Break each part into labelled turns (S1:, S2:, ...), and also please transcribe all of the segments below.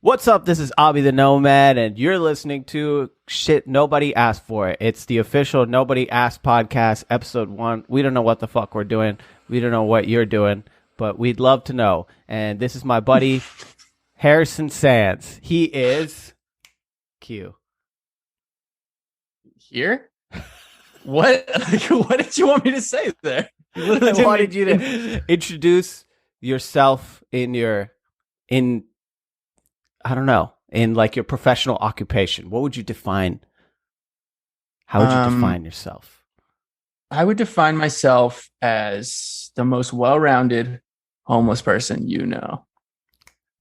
S1: What's up? This is Abby the Nomad, and you're listening to Shit Nobody Asked For. It's the official Nobody Asked podcast, episode 1. We don't know what the fuck we're doing. We don't know what you're doing, but we'd love to know. And this is my buddy, Harrison Sands. He is Q.
S2: Here? What? What did you want me to say there?
S1: I wanted you to introduce yourself in like your professional occupation. What would you define? How would you define yourself?
S2: I would define myself as the most well-rounded homeless person you know.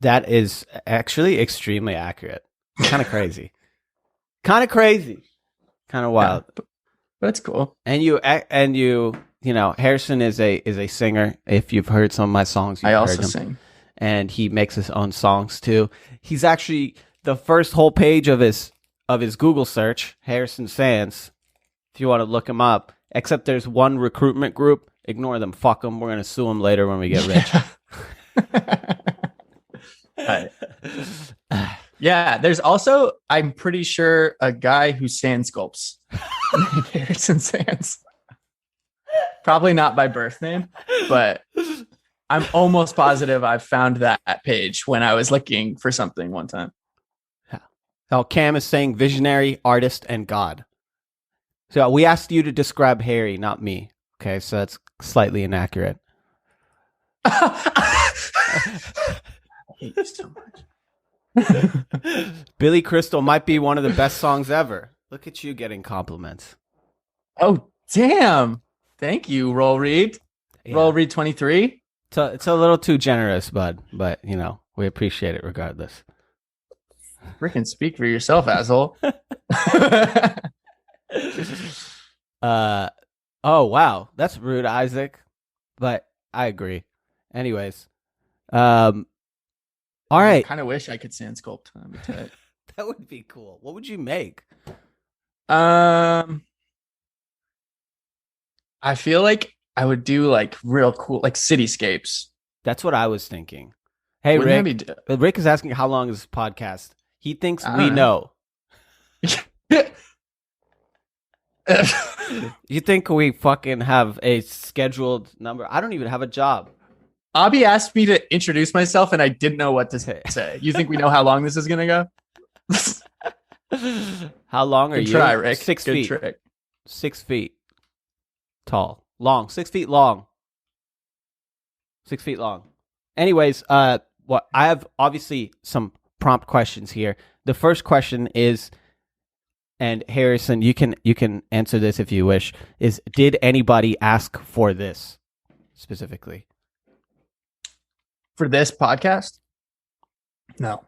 S1: That is actually extremely accurate. Kind of crazy. Kind of wild.
S2: Yeah, but it's cool.
S1: And you Harrison is a singer. If you've heard some of my songs,
S2: I also sing.
S1: And he makes his own songs too. He's actually the first whole page of his Google search, Harrison Sands. If you want to look him up, except there's one recruitment group. Ignore them. Fuck them. We're gonna sue them later when we get rich.
S2: Yeah, there's also, I'm pretty sure, a guy who sand sculpts named Harrison Sands. Probably not by birth name, but I'm almost positive I found that page when I was looking for something one time.
S1: Oh, Cam is saying visionary, artist, and God. So we asked you to describe Harry, not me. Okay, so that's slightly inaccurate.
S2: I hate you so much.
S1: Billy Crystal might be one of the best songs ever. Look at you getting compliments.
S2: Oh, damn. Thank you, Roll Reed. Yeah. Roll Reed 23.
S1: It's a little too generous, bud, but we appreciate it regardless.
S2: Freaking speak for yourself, asshole.
S1: Oh wow, that's rude, Isaac. But I agree. Anyways, all right.
S2: I kind of wish I could sand sculpt.
S1: That would be cool. What would you make?
S2: I feel like I would do like real cool, like cityscapes.
S1: That's what I was thinking. Hey, Rick. Rick is asking how long is this podcast. He thinks we know. You think we fucking have a scheduled number? I don't even have a job.
S2: Abby asked me to introduce myself, and I didn't know what to say. You think we know how long this is going to
S1: go? How long are you?
S2: Try, Rick.
S1: 6
S2: Good
S1: feet.
S2: Trick.
S1: 6 feet tall. Long. 6 feet long. 6 feet long. Anyways, I have obviously some prompt questions here. The first question is, and Harrison, you can answer this if you wish, is did anybody ask for this specifically?
S2: For this podcast? No.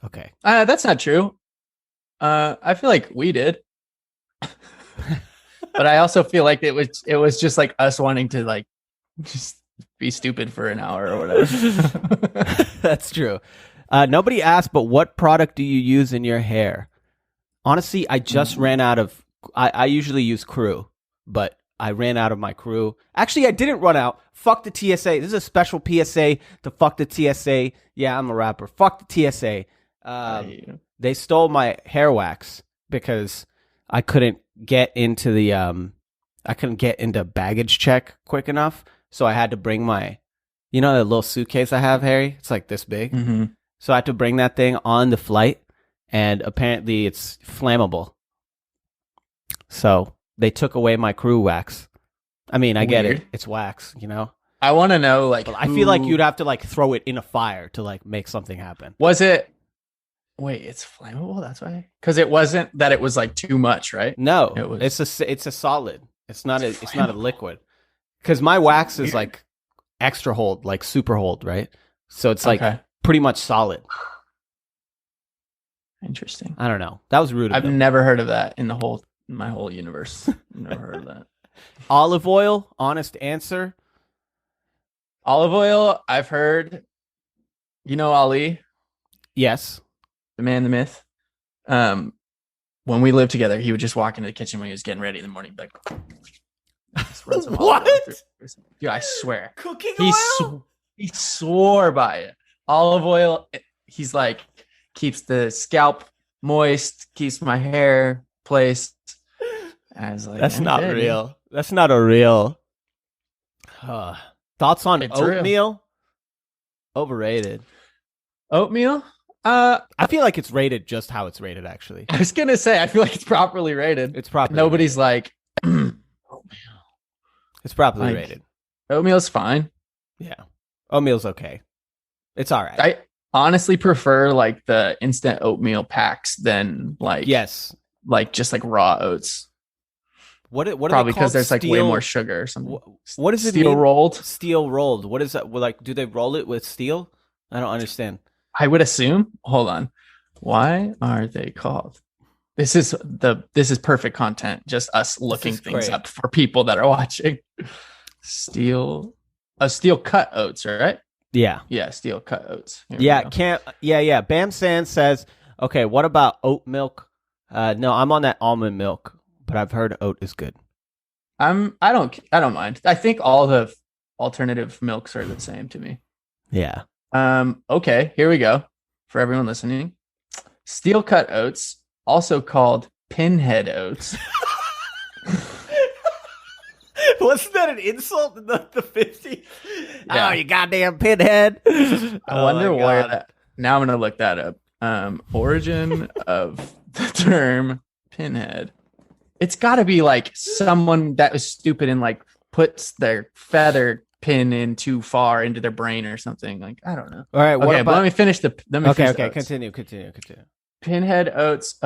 S1: Okay.
S2: That's not true. I feel like we did. But I also feel like it was just like us wanting to like just be stupid for an hour or whatever.
S1: That's true. Nobody asked, but what product do you use in your hair? Honestly, I just ran out of... I usually use Crew, but I ran out of my Crew. Actually, I didn't run out. Fuck the TSA. This is a special PSA to fuck the TSA. Yeah, I'm a rapper. Fuck the TSA. They stole my hair wax because I couldn't get into baggage check quick enough. So I had to bring my... You know that little suitcase I have, Harry? It's like this big.
S2: Mm-hmm.
S1: So I had to bring that thing on the flight, and apparently it's flammable. So they took away my Crew wax. I mean, I get it. It's wax,
S2: I want to know, like...
S1: I feel like you'd have to, like, throw it in a fire to, like, make something happen.
S2: Was it... Wait, it's flammable? That's why? Because it wasn't that it was, like, too much, right?
S1: No, it's a solid. It's not a liquid. Because my wax is, like, extra hold, like, super hold, right? So it's, like, pretty much solid.
S2: Interesting.
S1: I don't know. That was rude of them.
S2: I've never heard of that in my whole universe. Never heard of that.
S1: Olive oil, honest answer.
S2: Olive oil, I've heard. You know Ali?
S1: Yes.
S2: The man, the myth. When we lived together, he would just walk into the kitchen when he was getting ready in the morning, like,
S1: what?
S2: Dude, I swear.
S1: Cooking oil?
S2: He swore by it. Olive oil. He's like, keeps the scalp moist, keeps my hair placed. I was like,
S1: That's not
S2: okay,
S1: real. That's not a real. Thoughts on
S2: It's real.
S1: oatmeal? Overrated.
S2: Oatmeal?
S1: I feel like it's rated just how it's rated, actually.
S2: I was gonna say, I feel like it's properly rated.
S1: It's properly
S2: Nobody's
S1: rated.
S2: like, oatmeal.
S1: It's properly
S2: Like,
S1: rated.
S2: Oatmeal's fine.
S1: Yeah. Oatmeal's okay. It's all right.
S2: I honestly prefer like the instant oatmeal packs than like
S1: yes.
S2: like just like raw oats.
S1: What are
S2: Probably
S1: they
S2: because
S1: called?
S2: there's like way
S1: Steel-
S2: more sugar or something.
S1: What does it
S2: Steel
S1: mean?
S2: rolled?
S1: Steel rolled. What is that? Well, like, do they roll it with steel? I don't understand.
S2: I would assume. Hold on. Why are they called? This is perfect content. Just us looking things
S1: great.
S2: up for people that are watching. Steel cut oats, right?
S1: Yeah.
S2: Yeah, steel cut oats. Here we
S1: Yeah.
S2: go.
S1: Yeah. Bam San says, okay, what about oat milk? No, I'm on that almond milk, but I've heard oat is good.
S2: I don't mind. I think all the alternative milks are the same to me.
S1: Yeah.
S2: Okay, here we go. For everyone listening. Steel cut oats, also called pinhead oats.
S1: Wasn't that an insult in the 50s?
S2: Yeah.
S1: Oh, you goddamn pinhead.
S2: I wonder where now I'm gonna look that up. Origin of the term pinhead. It's gotta be like someone that was stupid and like puts their feather pin in too far into their brain or something. Like, I don't know.
S1: All right.
S2: Okay, but let me finish the
S1: Okay.
S2: oats.
S1: Continue.
S2: Pinhead oats,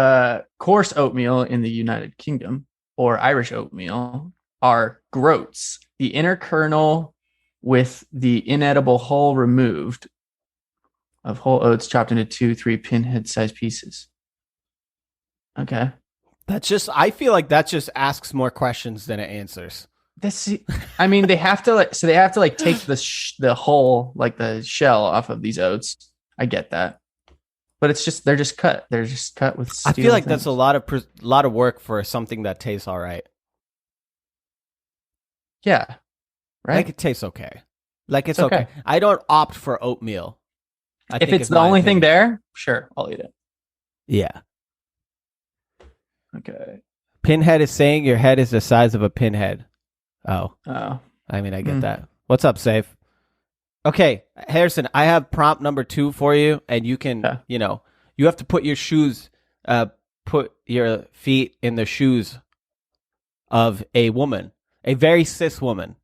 S2: coarse oatmeal in the United Kingdom, or Irish oatmeal, are groats, the inner kernel with the inedible hull removed of whole oats chopped into 2-3 pinhead-sized pieces. Okay.
S1: I feel like that just asks more questions than it answers.
S2: I mean, they have to like take the hull, like the shell off of these oats. I get that. But they're just cut. They're just cut with steel.
S1: I feel like
S2: things.
S1: that's a lot of work for something that tastes all right.
S2: Yeah. Right?
S1: Like it tastes okay. Like it's okay. I don't opt for oatmeal.
S2: If it's the only thing there, sure, I'll eat it.
S1: Yeah.
S2: Okay.
S1: Pinhead is saying your head is the size of a pinhead. Oh. I mean, I get that. What's up, Safe? Okay, Harrison, I have prompt number 2 for you, and you can, you have to put your feet in the shoes of a woman, a very cis woman.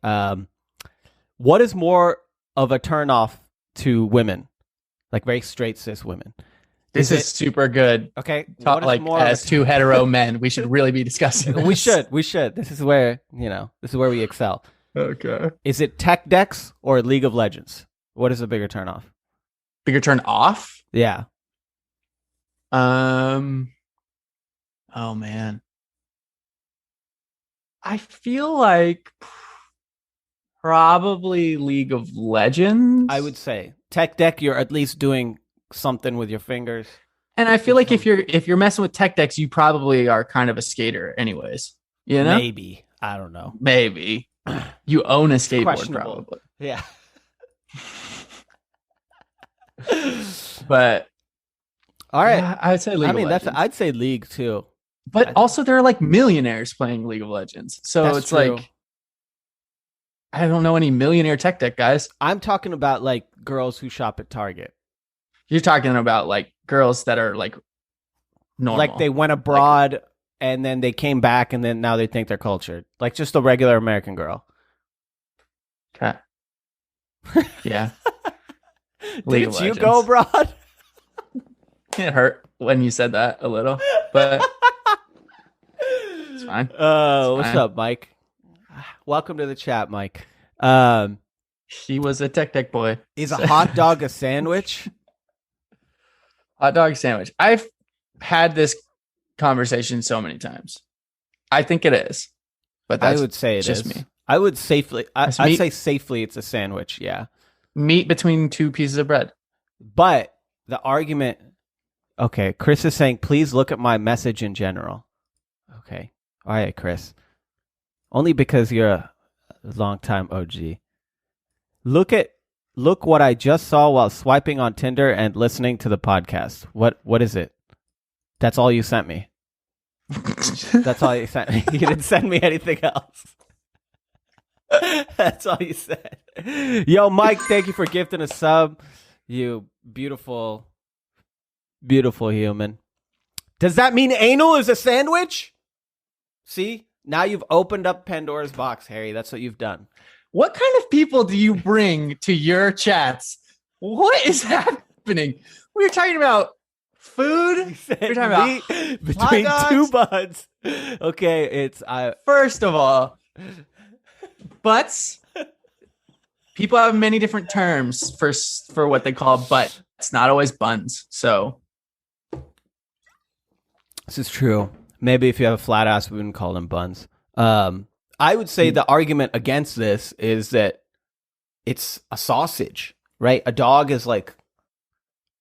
S1: What is more of a turnoff to women, like very straight cis women?
S2: This is super good.
S1: Okay,
S2: like as two hetero men, we should really be discussing this.
S1: We should. This is where we excel.
S2: Okay.
S1: Is it Tech Decks or League of Legends? What is a bigger turnoff?
S2: Bigger turn off?
S1: Yeah.
S2: Oh man. I feel like probably League of Legends.
S1: I would say Tech Deck, you're at least doing something with your fingers.
S2: And I feel like if you're messing with Tech Decks, you probably are kind of a skater anyways. You know?
S1: Maybe. I don't know.
S2: Maybe. You own a skateboard probably.
S1: Yeah.
S2: But
S1: all right.
S2: Yeah, I would say League of Legends.
S1: I'd say League too.
S2: But also there are like millionaires playing League of Legends. So
S1: That's
S2: it's
S1: true.
S2: like I don't know any millionaire Tech Deck guys.
S1: I'm talking about like girls who shop at Target.
S2: You're talking about like girls that are like normal.
S1: Like they went abroad and then they came back and then now they think they're cultured. Like just a regular American girl.
S2: Okay. Yeah.
S1: Did you go abroad?
S2: It hurt when you said that a little, but it's fine.
S1: What's up, Mike? Welcome to the chat, Mike.
S2: He was a Tech Deck boy.
S1: Is a hot dog a sandwich?
S2: Hot dog sandwich. I've had this conversation so many times. I think it is, but that's
S1: I would say it
S2: just
S1: is.
S2: me.
S1: I would safely. I'd
S2: meat.
S1: say safely it's a sandwich. Yeah,
S2: meat between two pieces of bread.
S1: But the argument. Okay, Chris is saying, please look at my message in general. Okay, all right, Chris. Only because you're a longtime OG. Look at Look what I just saw while swiping on Tinder and listening to the podcast. What is it? That's all you sent me. That's all you sent me. You didn't send me anything else. That's all you said. Yo, Mike, thank you for gifting a sub. You beautiful, beautiful human. Does that mean anal is a sandwich? See? Now you've opened up Pandora's box, Harry. That's what you've done.
S2: What kind of people do you bring to your chats? What is happening? We were talking about food. We're talking about
S1: between two buds. Okay, it's
S2: first of all, butts. People have many different terms for what they call butt. It's not always buns. So
S1: this is true. Maybe if you have a flat ass, we wouldn't call them buns. I would say the argument against this is that it's a sausage, right? A dog is like,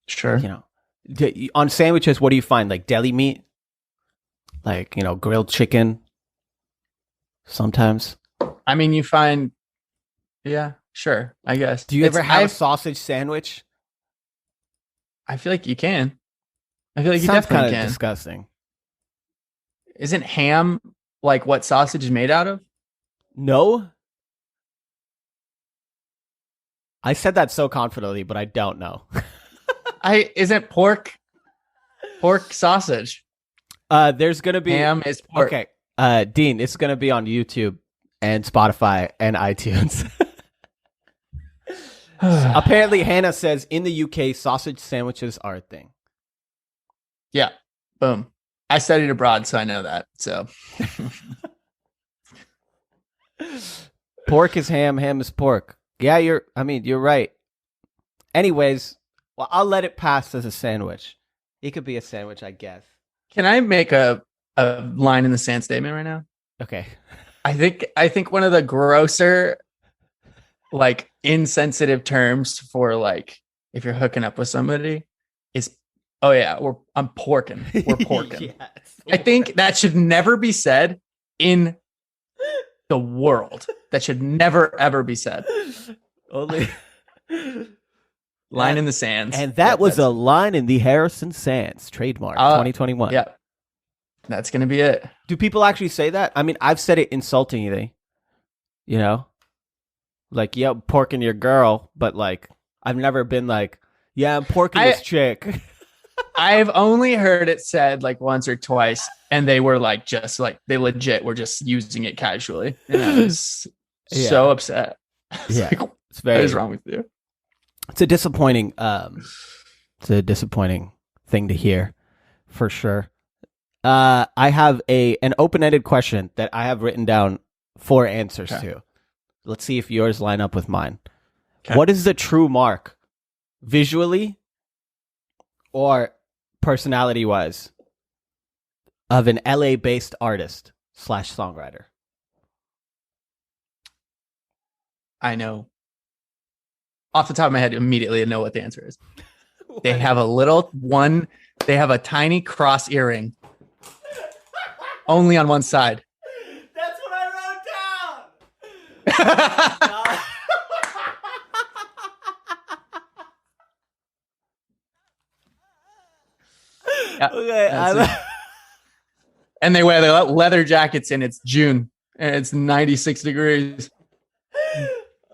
S2: sure.
S1: You know, on sandwiches, what do you find? Like deli meat, like, you know, grilled chicken. Sometimes.
S2: I mean, you find, yeah, sure, I guess.
S1: Do you ever have a sausage sandwich?
S2: I feel like you can. I feel like you
S1: Sounds
S2: definitely
S1: kind
S2: can.
S1: of disgusting.
S2: Isn't ham like what sausage is made out of?
S1: No. I said that so confidently, but I don't know.
S2: Isn't pork sausage?
S1: There's gonna be
S2: ham is pork.
S1: Okay. Dean, it's gonna be on YouTube and Spotify and iTunes. Apparently, Hannah says in the UK, sausage sandwiches are a thing.
S2: Yeah. Boom. I studied abroad, so I know that. So
S1: pork is ham, ham is pork. Yeah, you're right. Anyways, well, I'll let it pass as a sandwich. It could be a sandwich, I guess.
S2: Can I make a line in the sand statement right now?
S1: Okay.
S2: I think one of the grosser, like, insensitive terms for, like, if you're hooking up with somebody is, oh yeah, I'm porking. We're porking. Yes. I think that should never be said in the world. That should never ever be said.
S1: Only
S2: line in the sands.
S1: And that was a line in the Harrison Sands trademark 2021.
S2: Yeah. That's going to be it.
S1: Do people actually say that? I mean, I've said it insultingly, you know, like, yeah, I'm porking your girl, but like, I've never been like, yeah, I'm porking this chick.
S2: I've only heard it said like once or twice, and they were like, just like, they legit were just using it casually. And I was so upset.
S1: Yeah.
S2: Like, what is wrong with you?
S1: It's a disappointing thing to hear, for sure. I have an open-ended question that I have written down 4 answers to. Let's see if yours line up with mine. Okay. What is the true mark, visually or personality-wise, of an LA-based artist / songwriter?
S2: I know. Off the top of my head, immediately I know what the answer is. They have they have a tiny cross earring. Only on one side.
S1: That's what I wrote down. Okay,
S2: and they wear their leather jackets, and it's June, and it's 96 degrees.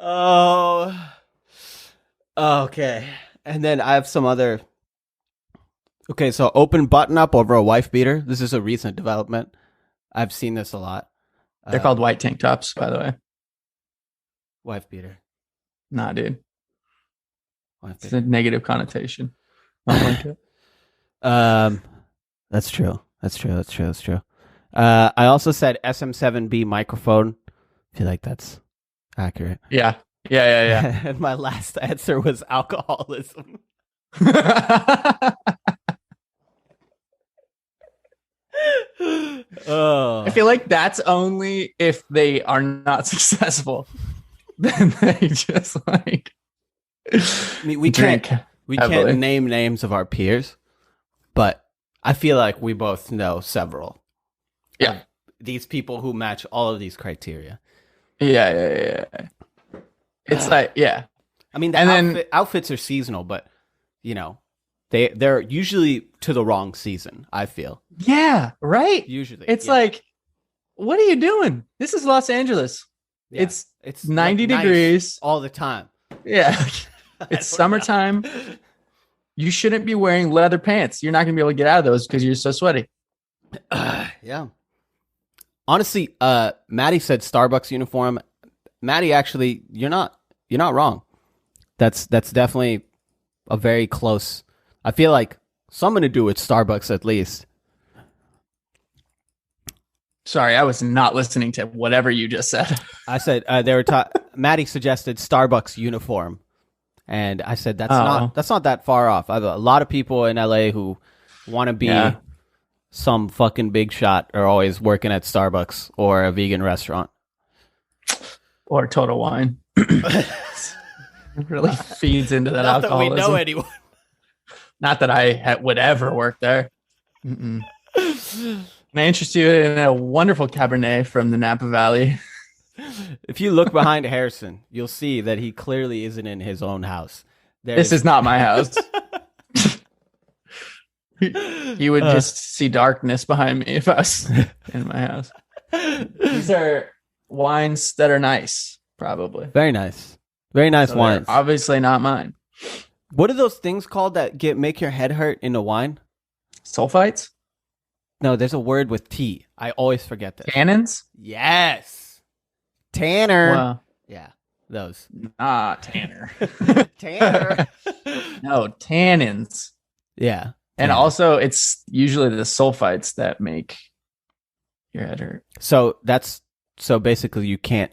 S1: Oh, okay. And then I have some other. Okay, so open button up over a wife beater. This is a recent development. I've seen this a lot.
S2: They're called white tank tops, by the way.
S1: Wife beater.
S2: Nah, dude.
S1: Wife beater.
S2: It's a negative connotation.
S1: That's true. That's true. I also said SM7B microphone. I feel like that's accurate.
S2: Yeah.
S1: And my last answer was alcoholism.
S2: I feel like that's only if they are not successful. Then they just like.
S1: I mean, we can't name names of our peers, but I feel like we both know several.
S2: Yeah,
S1: these people who match all of these criteria.
S2: Yeah. It's like, yeah.
S1: I mean, outfits are seasonal, but they're usually to the wrong season. I feel.
S2: Yeah, right.
S1: Usually,
S2: it's like, what are you doing? This is Los Angeles. Yeah. It's 90 degrees
S1: all the time.
S2: Yeah, it's summertime. You shouldn't be wearing leather pants. You're not gonna be able to get out of those because you're so sweaty.
S1: Yeah. Honestly, Maddie said Starbucks uniform. Maddie, actually, you're not wrong. That's definitely a very close. I feel like something to do with Starbucks at least.
S2: Sorry, I was not listening to whatever you just said.
S1: I said Maddie suggested Starbucks uniform, and I said that's not that far off. I have a lot of people in LA who want to be some fucking big shot are always working at Starbucks or a vegan restaurant
S2: or Total Wine. Really feeds into that
S1: not
S2: alcoholism.
S1: That we know anyone.
S2: Not that I would ever work there. Mm-mm. Can I interest you in a wonderful Cabernet from the Napa Valley?
S1: If you look behind Harrison, you'll see that he clearly isn't in his own house.
S2: This is not my house. You would just see darkness behind me if I was in my house. These are wines that are nice, probably.
S1: Very nice. Very nice wines.
S2: Obviously not mine.
S1: What are those things called that make your head hurt in a wine?
S2: Sulfites?
S1: No, there's a word with T. I always forget that.
S2: Tannins?
S1: Yes. Tanner.
S2: Wow.
S1: Yeah, those.
S2: Tanner.
S1: Tanner.
S2: No, tannins.
S1: Yeah.
S2: And also, it's usually the sulfites that make your head hurt.
S1: So basically you can't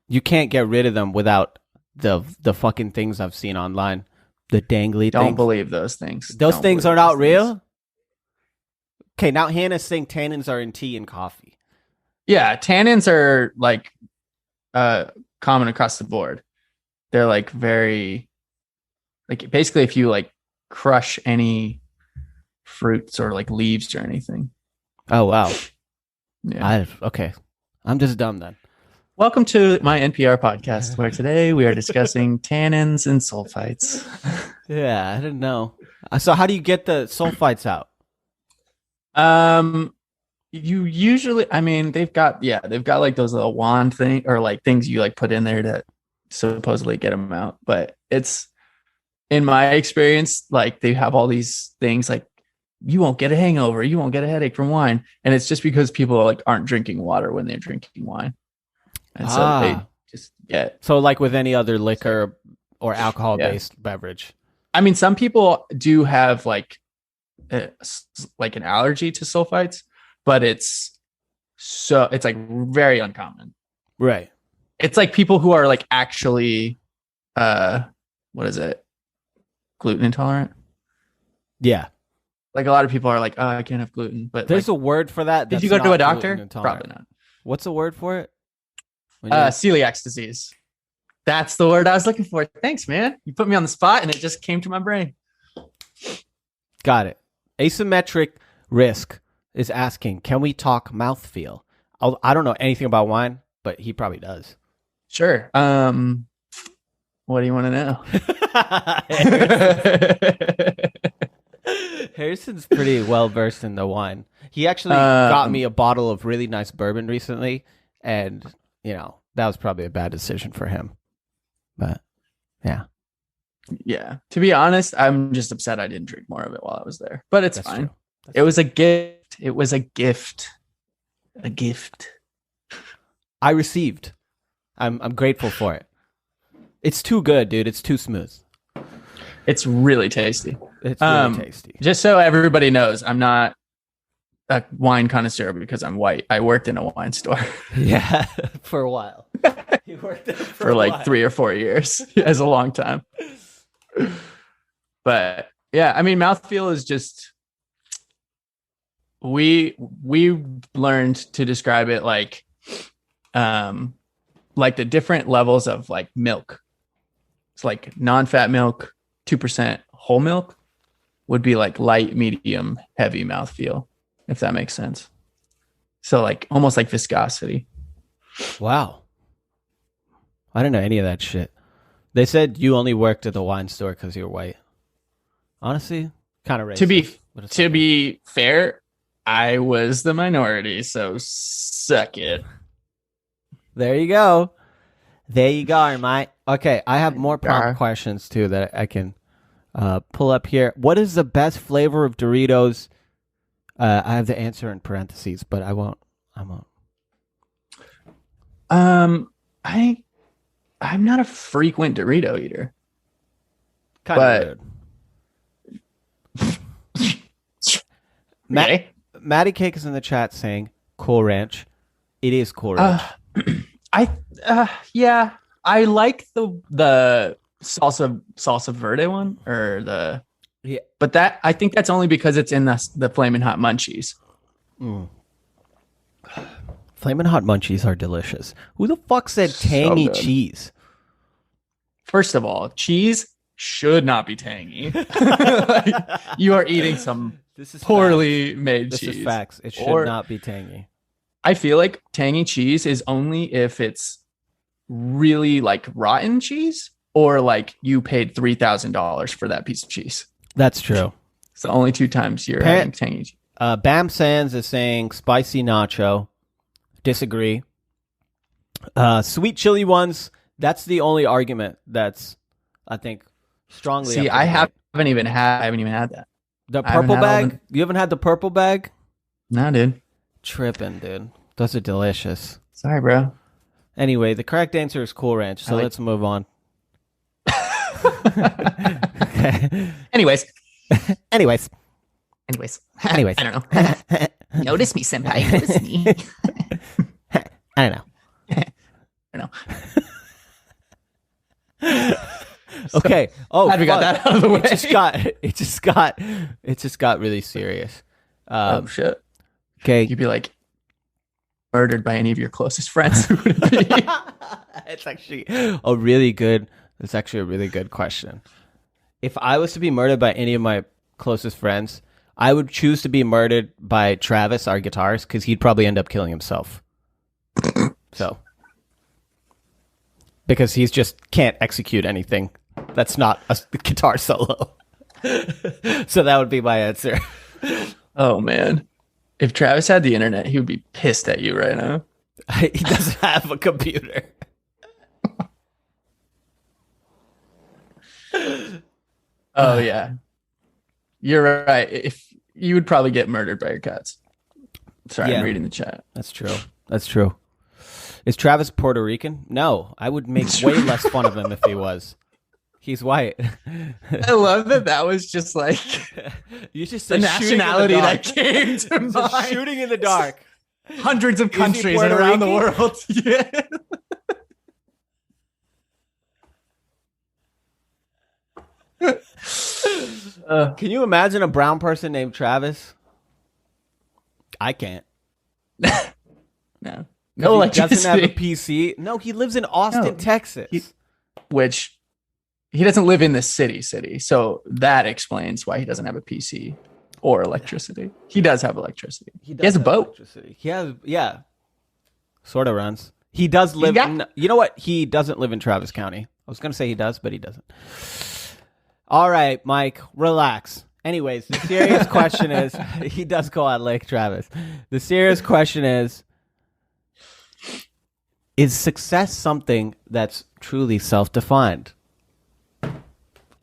S1: get rid of them without the fucking things I've seen online. The dangly things.
S2: Don't believe those things.
S1: Those things are not real? Okay, now Hannah's saying tannins are in tea and coffee.
S2: Yeah, tannins are like common across the board. They're like very, like basically if you like crush any fruits or like leaves or anything.
S1: Oh, wow.
S2: Yeah.
S1: Okay. I'm just dumb then.
S2: Welcome to my NPR podcast, where today we are discussing tannins and sulfites.
S1: Yeah, I didn't know. So how do you get the sulfites out?
S2: You usually, I mean, they've got like those little wand thing or like things you like put in there to supposedly get them out. But it's, in my experience, like they have all these things like you won't get a hangover, you won't get a headache from wine, and it's just because people like aren't drinking water when they're drinking wine, and so they just get. So
S1: like with any other liquor or alcohol-based beverage.
S2: I mean, some people do have like an allergy to sulfites, but it's like very uncommon.
S1: Right.
S2: It's like people who are like actually, what is it? Gluten intolerant.
S1: Yeah.
S2: Like a lot of people are like, oh, I can't have gluten. But
S1: there's a word for that.
S2: Did you go to a doctor? Probably not.
S1: What's the word for it?
S2: Celiac disease. That's the word I was looking for. Thanks, man. You put me on the spot and it just came to my brain.
S1: Got it. Asymmetric Risk is asking, can we talk mouthfeel? I don't know anything about wine, but he probably does.
S2: Sure. What do you want to know?
S1: Harrison's pretty well versed in the wine. He actually got me a bottle of really nice bourbon recently, and that was probably a bad decision for him. But
S2: yeah. To be honest, I'm just upset I didn't drink more of it while I was there. But it's fine. It was a gift. It was a gift. A gift.
S1: I received. I'm grateful for it. It's too good, dude. It's too smooth.
S2: It's really tasty.
S1: It's really tasty.
S2: Just so everybody knows, I'm not a wine connoisseur because I'm white. I worked in a wine store.
S1: Yeah, for a while. You worked there
S2: for like 3 or 4 years. As a long time. But yeah, I mean, mouthfeel is just, we learned to describe it like the different levels of like milk. It's like non-fat milk, 2% whole milk would be like light, medium, heavy mouthfeel, if that makes sense. So like almost like viscosity.
S1: Wow. I don't know any of that shit. They said you only worked at the wine store because you're white. Honestly, kind of racist.
S2: To be fair, I was the minority, so suck it.
S1: There you go. There you go, mate. Okay, I have more prompt questions too that I can pull up here. What is the best flavor of Doritos? I have the answer in parentheses, but I won't.
S2: I'm not a frequent Dorito eater.
S1: Kind of weird. Matty Cake is in the chat saying Cool Ranch. It is Cool Ranch.
S2: I like the salsa verde one but that I think that's only because it's in the Flamin' Hot Munchies.
S1: Flamin' Hot Munchies are delicious. Who the fuck said tangy cheese?
S2: First of all, cheese should not be tangy. Like, you are eating some poorly made cheese.
S1: This is facts. It should not be tangy.
S2: I feel like tangy cheese is only if it's really like rotten cheese or like you paid $3,000 for that piece of cheese.
S1: That's true.
S2: It's the only two times you're having tangy cheese.
S1: Bam Sands is saying spicy nacho. Disagree. Sweet chili ones. That's the only argument that's, I think, strongly.
S2: See, I haven't even had that.
S1: The purple bag? You haven't had the purple bag?
S2: No, dude.
S1: Tripping, dude. Those are delicious.
S2: Sorry, bro.
S1: Anyway, the correct answer is Cool Ranch, so let's move on.
S2: Okay. Anyways. I don't know. Notice me, senpai. Notice me.
S1: I don't know. Okay. Oh,
S2: glad we got that out of the way.
S1: It just got really serious.
S2: Oh shit.
S1: Okay.
S2: You'd be like murdered by any of your closest friends. Who would it be?
S1: It's actually a really good question. If I was to be murdered by any of my closest friends, I would choose to be murdered by Travis, our guitarist, because he'd probably end up killing himself. So, because he's just can't execute anything that's not a guitar solo. So that would be my answer.
S2: Oh man, if Travis had the internet, he would be pissed at you right now.
S1: He doesn't have a computer.
S2: Oh yeah, you're right. If you would probably get murdered by your cats. Sorry, I'm reading the chat.
S1: That's true. Is Travis Puerto Rican? No, I would make way less fun of him if he was. He's white.
S2: I love that was just like
S1: you just
S2: the nationality that came to mind.
S1: Shooting in the dark.
S2: Hundreds of countries around the world. Yeah.
S1: Can you imagine a brown person named Travis? I can't.
S2: No.
S1: He doesn't have a PC. No, he lives in Austin, Texas.
S2: Which he doesn't live in the city. So that explains why he doesn't have a PC or electricity. He does have electricity. He has a boat.
S1: He has, sort of runs. He does live. You know what? He doesn't live in Travis County. I was going to say he does, but he doesn't. All right, Mike, relax. Anyways, the serious question is, he does go on Lake Travis. The serious question is success something that's truly self-defined?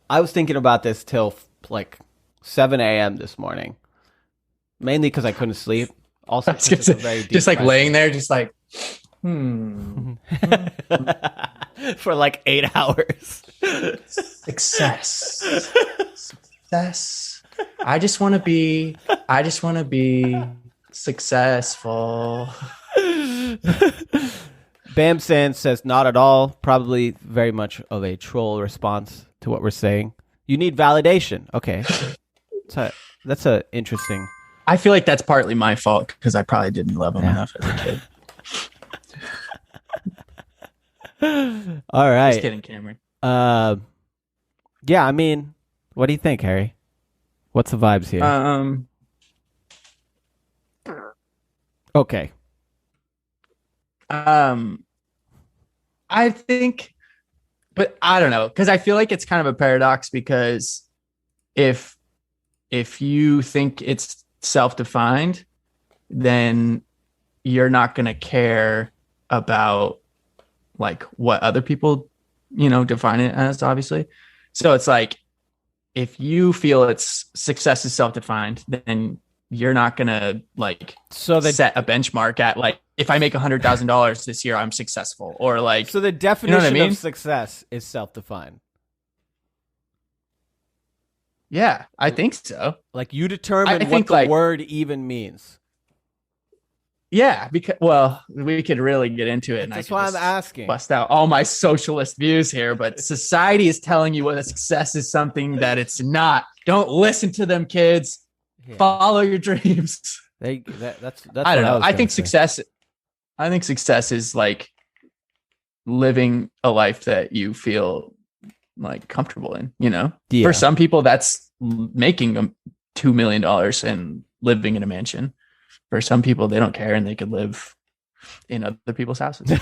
S1: I was thinking about this till like 7 a.m. this morning, mainly because I couldn't sleep. Also, it's a very deep
S2: just like
S1: question.
S2: laying there, just like,
S1: for like 8 hours.
S2: Success. I just want to be successful.
S1: Bam Sands says not at all. Probably very much of a troll response to what we're saying. You need validation. Okay. That's a interesting.
S2: I feel like that's partly my fault because I probably didn't love him enough as a kid.
S1: All right.
S2: Just kidding, Cameron.
S1: Yeah, I mean, what do you think, Harry? What's the vibes here? Okay.
S2: I think but I don't know, because I feel like it's kind of a paradox, because if you think it's self-defined, then you're not going to care about like what other people, define it as, obviously. So it's like, if you feel it's success is self-defined, then you're not going to like set a benchmark at like, if I make $100,000 this year, I'm successful, or like,
S1: so the definition of success is self-defined.
S2: Yeah, I think so.
S1: Like, you determine what the word even means.
S2: Yeah, because, well, we could really get into it.
S1: That's why I'm asking.
S2: Bust out all my socialist views here, but society is telling you what a success is something that it's not. Don't listen to them, kids. Yeah. Follow your dreams.
S1: That's
S2: I don't know. I think success is like living a life that you feel like comfortable in, Yeah. For some people, that's making $2 million and living in a mansion. For some people, they don't care and they could live in other people's houses.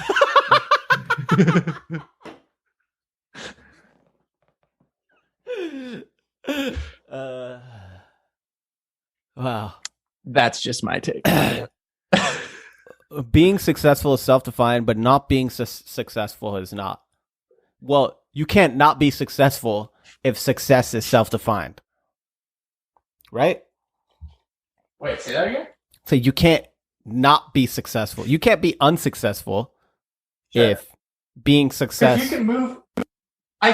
S1: Wow.
S2: That's just my take.
S1: Being successful is self-defined, but not being successful is not. Well, you can't not be successful if success is self-defined. Right?
S2: Wait, say that again?
S1: So you can't not be successful. You can't be unsuccessful if being successful.
S2: You can move. I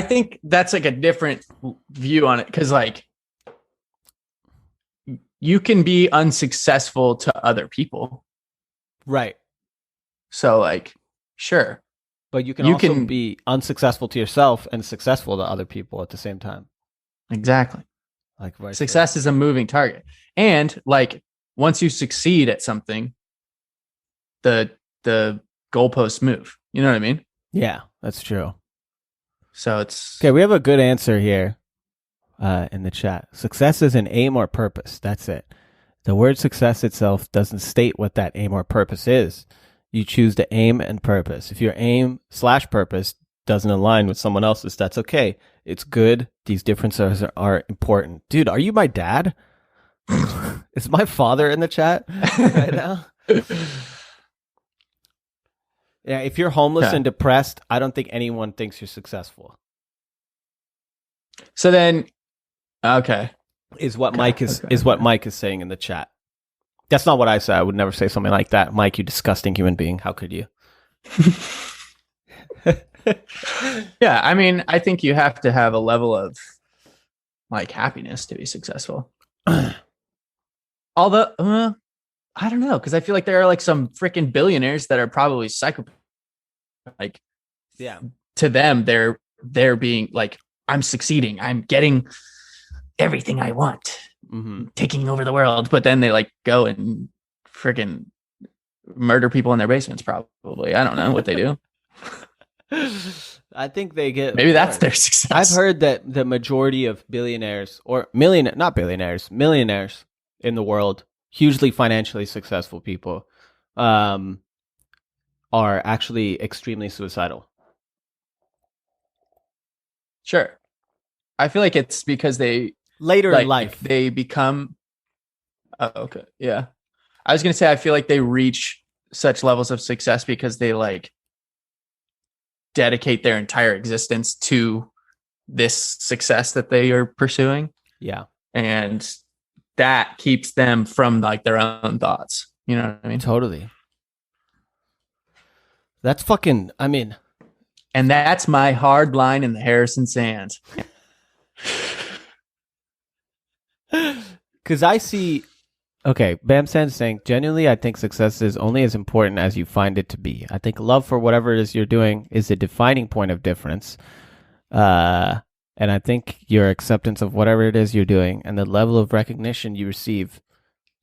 S2: think that's like a different view on it, because like you can be unsuccessful to other people.
S1: Right.
S2: So like, sure.
S1: But you can be unsuccessful to yourself and successful to other people at the same time.
S2: Exactly.
S1: Like
S2: success is a moving target. And like, once you succeed at something, the goalposts move. You know what I mean?
S1: Yeah, that's true.
S2: So it's
S1: okay. We have a good answer here in the chat. Success is an aim or purpose. That's it. The word success itself doesn't state what that aim or purpose is. You choose the aim and purpose. If your aim/purpose doesn't align with someone else's, that's okay. It's good. These differences are important. Dude, are you my dad? Is my father in the chat right now? Yeah, if you're homeless and depressed, I don't think anyone thinks you're successful.
S2: So then, okay,
S1: is what Mike is saying in the chat. That's not what I said. I would never say something like that. Mike, you disgusting human being. How could you?
S2: Yeah, I mean, I think you have to have a level of like happiness to be successful. Although, I don't know, because I feel like there are like some freaking billionaires that are probably psychopaths. Like,
S1: yeah,
S2: to them, they're being like, I'm succeeding, I'm getting everything I want, taking over the world. But then they like go and freaking murder people in their basements. Probably, I don't know what they do.
S1: I think they get
S2: maybe that's their success.
S1: I've heard that the majority of billionaires or millionaires in the world, hugely financially successful people, are actually extremely suicidal.
S2: Sure. I feel like it's because they
S1: later in life
S2: they become okay. Yeah. I was gonna say I feel like they reach such levels of success because they like dedicate their entire existence to this success that they are pursuing.
S1: Yeah.
S2: And that keeps them from like their own thoughts. You know what I mean?
S1: Totally. That's fucking, I mean.
S2: And that's my hard line in the Harrison Sands.
S1: Because I see, okay, Bam Sand's saying, genuinely, I think success is only as important as you find it to be. I think love for whatever it is you're doing is the defining point of difference. And I think your acceptance of whatever it is you're doing and the level of recognition you receive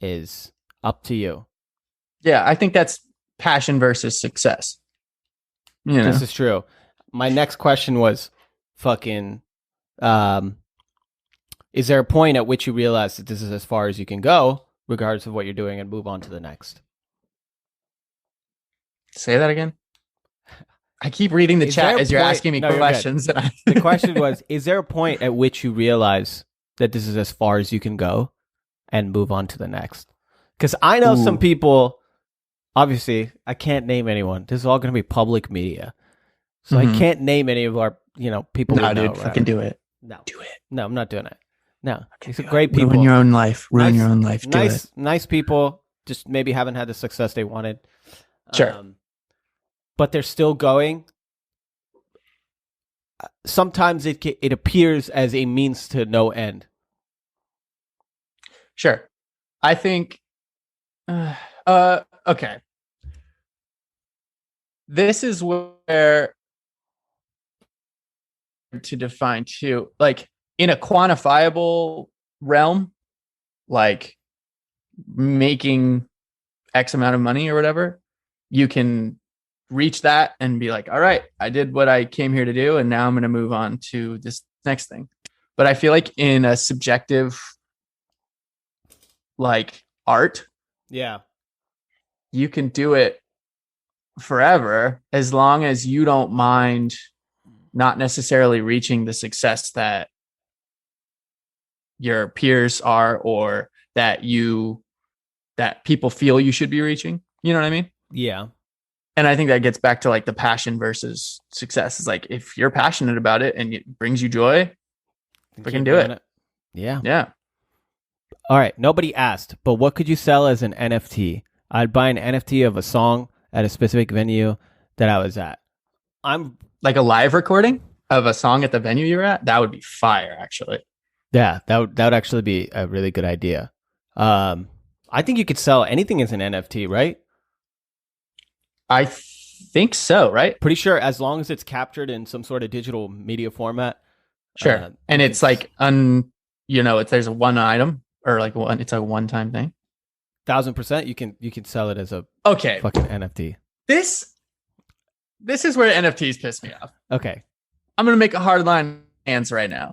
S1: is up to you.
S2: Yeah, I think that's passion versus success. You know?
S1: This is true. My next question was fucking, is there a point at which you realize that this is as far as you can go, regardless of what you're doing, and move on to the next?
S2: Say that again. I keep reading the
S1: Is there
S2: chat
S1: a
S2: as you're
S1: point-
S2: asking me
S1: No, you're good.
S2: questions.
S1: The question was, is there a point at which you realize that this is as far as you can go and move on to the next? Because I know some
S2: Ooh.
S1: people, obviously, I can't name anyone. This is all going to be public media. So I
S2: Mhm.
S1: can't name any of our, people we
S2: No,
S1: know.
S2: dude, fucking do it.
S1: No.
S2: Do it.
S1: No, I'm not doing it. No. These are
S2: Do
S1: great
S2: it.
S1: people.
S2: Ruin your own life. Ruin
S1: Nice-
S2: your own life. Do it.
S1: Nice people, just maybe haven't had the success they wanted.
S2: Sure.
S1: But they're still going. Sometimes it appears as a means to no end.
S2: Sure. I think. Okay. This is where to define too, like in a quantifiable realm, like making X amount of money or whatever, you can reach that and be like, all right, I did what I came here to do, and now I'm going to move on to this next thing. But I feel like in a subjective, like art,
S1: Yeah.
S2: you can do it forever as long as you don't mind not necessarily reaching the success that your peers are, or that people feel you should be reaching. You know what I mean?
S1: Yeah.
S2: And I think that gets back to like the passion versus success. It's like, if you're passionate about it and it brings you joy, freaking do it.
S1: Yeah.
S2: Yeah.
S1: All right. Nobody asked, but what could you sell as an NFT? I'd buy an NFT of a song at a specific venue that I was at. I'm
S2: Like a live recording of a song at the venue you're at. That would be fire, actually.
S1: Yeah, that would actually be a really good idea. I think you could sell anything as an NFT, right?
S2: I think so, right?
S1: Pretty sure as long as it's captured in some sort of digital media format.
S2: Sure. And it's like there's a one item, or like it's a one-time thing.
S1: 1,000% you can sell it as a
S2: Okay.
S1: fucking NFT.
S2: This is where NFTs piss me off.
S1: Okay.
S2: I'm gonna make a hard line answer right now.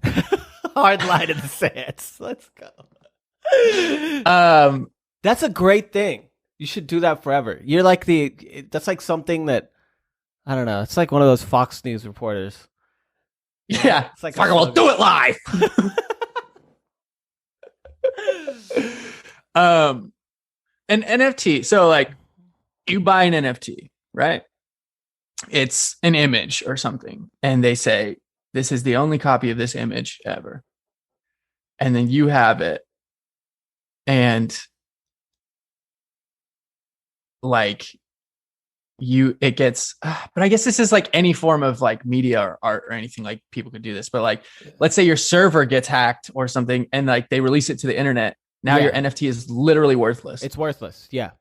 S1: Hard line in the sands. Let's go. That's a great thing. You should do that forever. You're like that's like something that, I don't know. It's like one of those Fox News reporters.
S2: Yeah.
S1: It's like
S2: Fuck, we'll do it live. An NFT. So like you buy an NFT, right? It's an image or something. And they say, this is the only copy of this image ever. And then you have it. And like it gets, but I guess this is like any form of like media or art or anything, like people could do this, but like, let's say your server gets hacked or something and like they release it to the internet. Now your NFT is literally worthless.
S1: It's worthless. Yeah.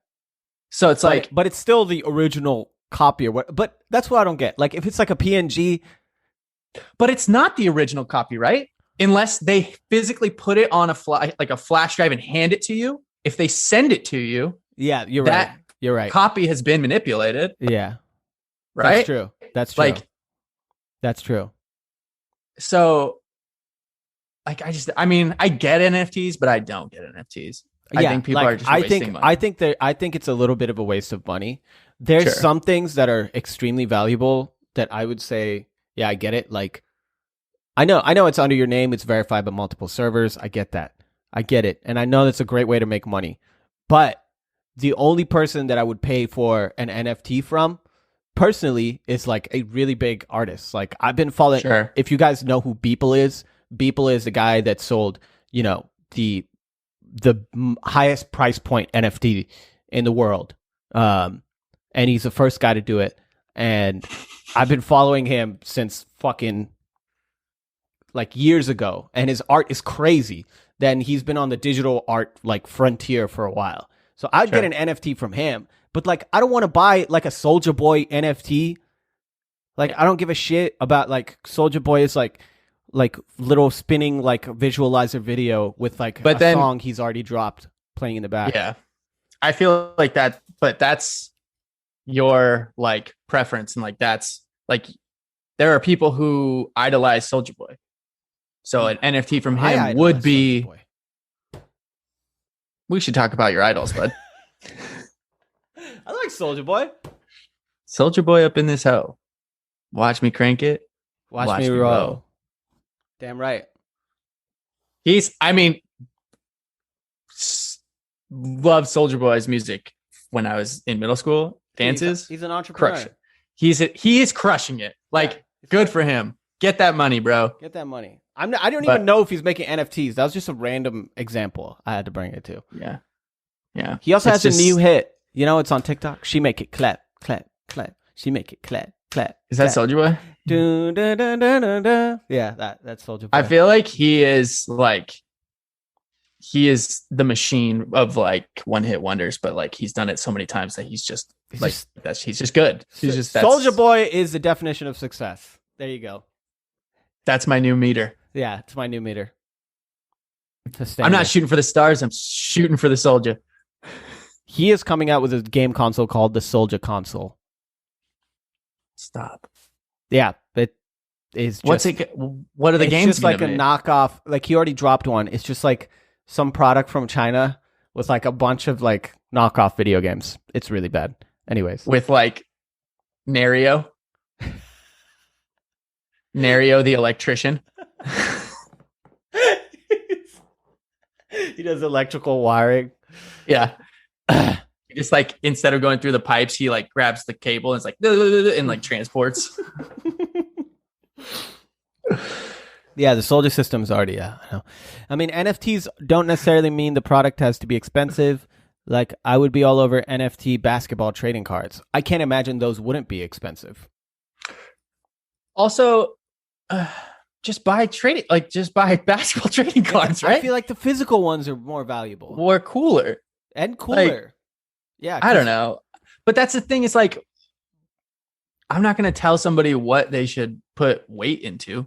S2: So it's
S1: but it's still the original copy or what, but that's what I don't get. Like if it's like a PNG,
S2: but it's not the original copy, right? Unless they physically put it on a flash drive and hand it to you. If they send it to you,
S1: yeah, you're right. You're right.
S2: Copy has been manipulated.
S1: Yeah.
S2: Right?
S1: That's true. That's true. That's true.
S2: So I get NFTs, but I don't get NFTs.
S1: Yeah,
S2: I think people are just wasting money.
S1: I think it's a little bit of a waste of money. There's some things that are extremely valuable that I would say, yeah, I get it. Like I know it's under your name, it's verified by multiple servers. I get that. I get it. And I know that's a great way to make money. But the only person that I would pay for an NFT from personally is like a really big artist. Like I've been following, if you guys know who Beeple is the guy that sold, the highest price point NFT in the world. And he's the first guy to do it. And I've been following him since fucking like years ago. And his art is crazy. Then he's been on the digital art like frontier for a while. So I'd get an NFT from him, but like, I don't want to buy like a Soulja Boy NFT. Like, I don't give a shit about like Soulja Boy is like little spinning like visualizer video with like song he's already dropped playing in the back.
S2: Yeah. I feel like that, but that's your like preference. And like, that's like, there are people who idolize Soulja Boy. So an NFT from him would be, we should talk about your idols, bud.
S1: I like Soulja Boy.
S2: Soulja Boy up in this hoe. Watch me crank it.
S1: Watch me roll. Damn right.
S2: Loved Soulja Boy's music when I was in middle school. Dances.
S1: He's an entrepreneur.
S2: He is crushing it. Like, good for him. Get that money, bro.
S1: Get that money. I don't even know if he's making NFTs. That was just a random example I had to bring it to.
S2: Yeah. Yeah.
S1: He also has a new hit. You know, it's on TikTok. She make it clap, clap, clap. She make it clap, clap.
S2: Is that Soulja Boy?
S1: Dun, dun, dun, dun, dun, dun. Yeah, that's Soulja Boy.
S2: I feel like he is the machine of like one hit wonders, but like he's done it so many times that he's just good.
S1: Soulja Boy is the definition of success. There you go.
S2: That's my new meter.
S1: Yeah, it's my new meter.
S2: I'm not shooting for the stars. I'm shooting for the Soulja.
S1: He is coming out with a game console called the Soulja console.
S2: Stop.
S1: Yeah, it is.
S2: What are the games?
S1: It's just like a knockoff. Like he already dropped one. It's just like some product from China with like a bunch of like knockoff video games. It's really bad. Anyways,
S2: with like Nario the electrician.
S1: He does electrical wiring.
S2: Yeah. Just like instead of going through the pipes, he like grabs the cable and it's like and like transports.
S1: Yeah, the Soulja system's already I know. I mean, NFTs don't necessarily mean the product has to be expensive. Like I would be all over NFT basketball trading cards. I can't imagine those wouldn't be expensive.
S2: Also, just buy basketball trading cards, right?
S1: I feel like the physical ones are more valuable.
S2: More cooler.
S1: And cooler.
S2: Like,
S1: yeah.
S2: I don't know. But that's the thing. It's like, I'm not going to tell somebody what they should put weight into.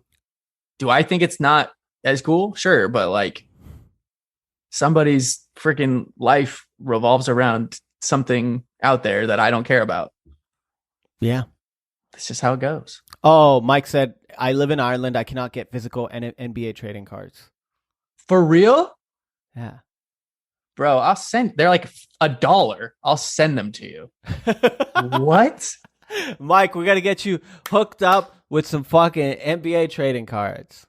S2: Do I think it's not as cool? Sure. But like somebody's freaking life revolves around something out there that I don't care about.
S1: Yeah.
S2: That's just how it goes.
S1: Oh, Mike said, I live in Ireland. I cannot get physical NBA trading cards.
S2: For real?
S1: Yeah.
S2: Bro, they're like $1. I'll send them to you. What?
S1: Mike, we got to get you hooked up with some fucking NBA trading cards.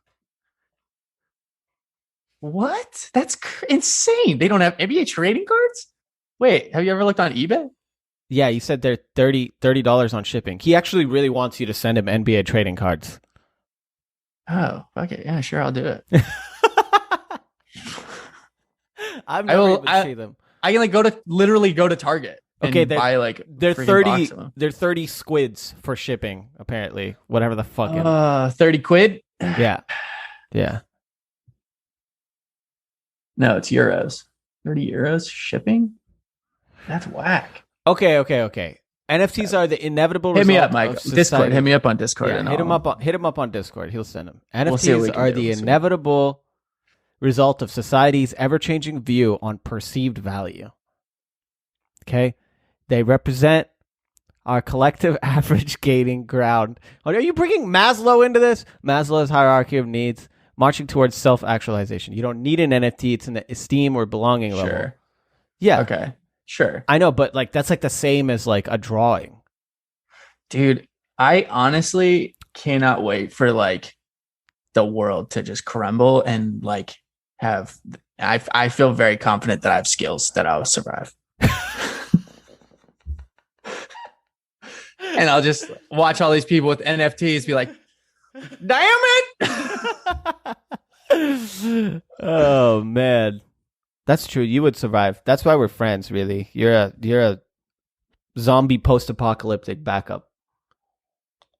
S2: What? That's insane. They don't have NBA trading cards? Wait, have you ever looked on eBay?
S1: Yeah, you said they're $30 on shipping. He actually really wants you to send him NBA trading cards.
S2: Oh, okay. Yeah, sure, I'll do it.
S1: I've never even seen them.
S2: I can like literally go to Target and buy like
S1: they're 30 squids for shipping, apparently. Whatever the fuck.
S2: 30 quid?
S1: Yeah. Yeah.
S2: No, it's euros. 30 euros shipping? That's whack.
S1: Okay. NFTs are the inevitable result.
S2: Hit me up, Mike. Discord. Hit me up on Discord.
S1: Yeah, hit him up on Discord. He'll send them. NFTs are the inevitable result of society's ever-changing view on perceived value. Okay? They represent our collective average gaining ground. Are you bringing Maslow into this? Maslow's hierarchy of needs, marching towards self-actualization. You don't need an NFT. It's in the esteem or belonging level.
S2: Sure.
S1: Yeah.
S2: Okay. Sure.
S1: I know, but like that's like the same as like a drawing.
S2: Dude, I honestly cannot wait for like the world to just crumble and like I feel very confident that I have skills that I'll survive. And I'll just watch all these people with NFTs be like, damn it.
S1: Oh man. That's true. You would survive. That's why we're friends, really. You're a zombie post-apocalyptic backup.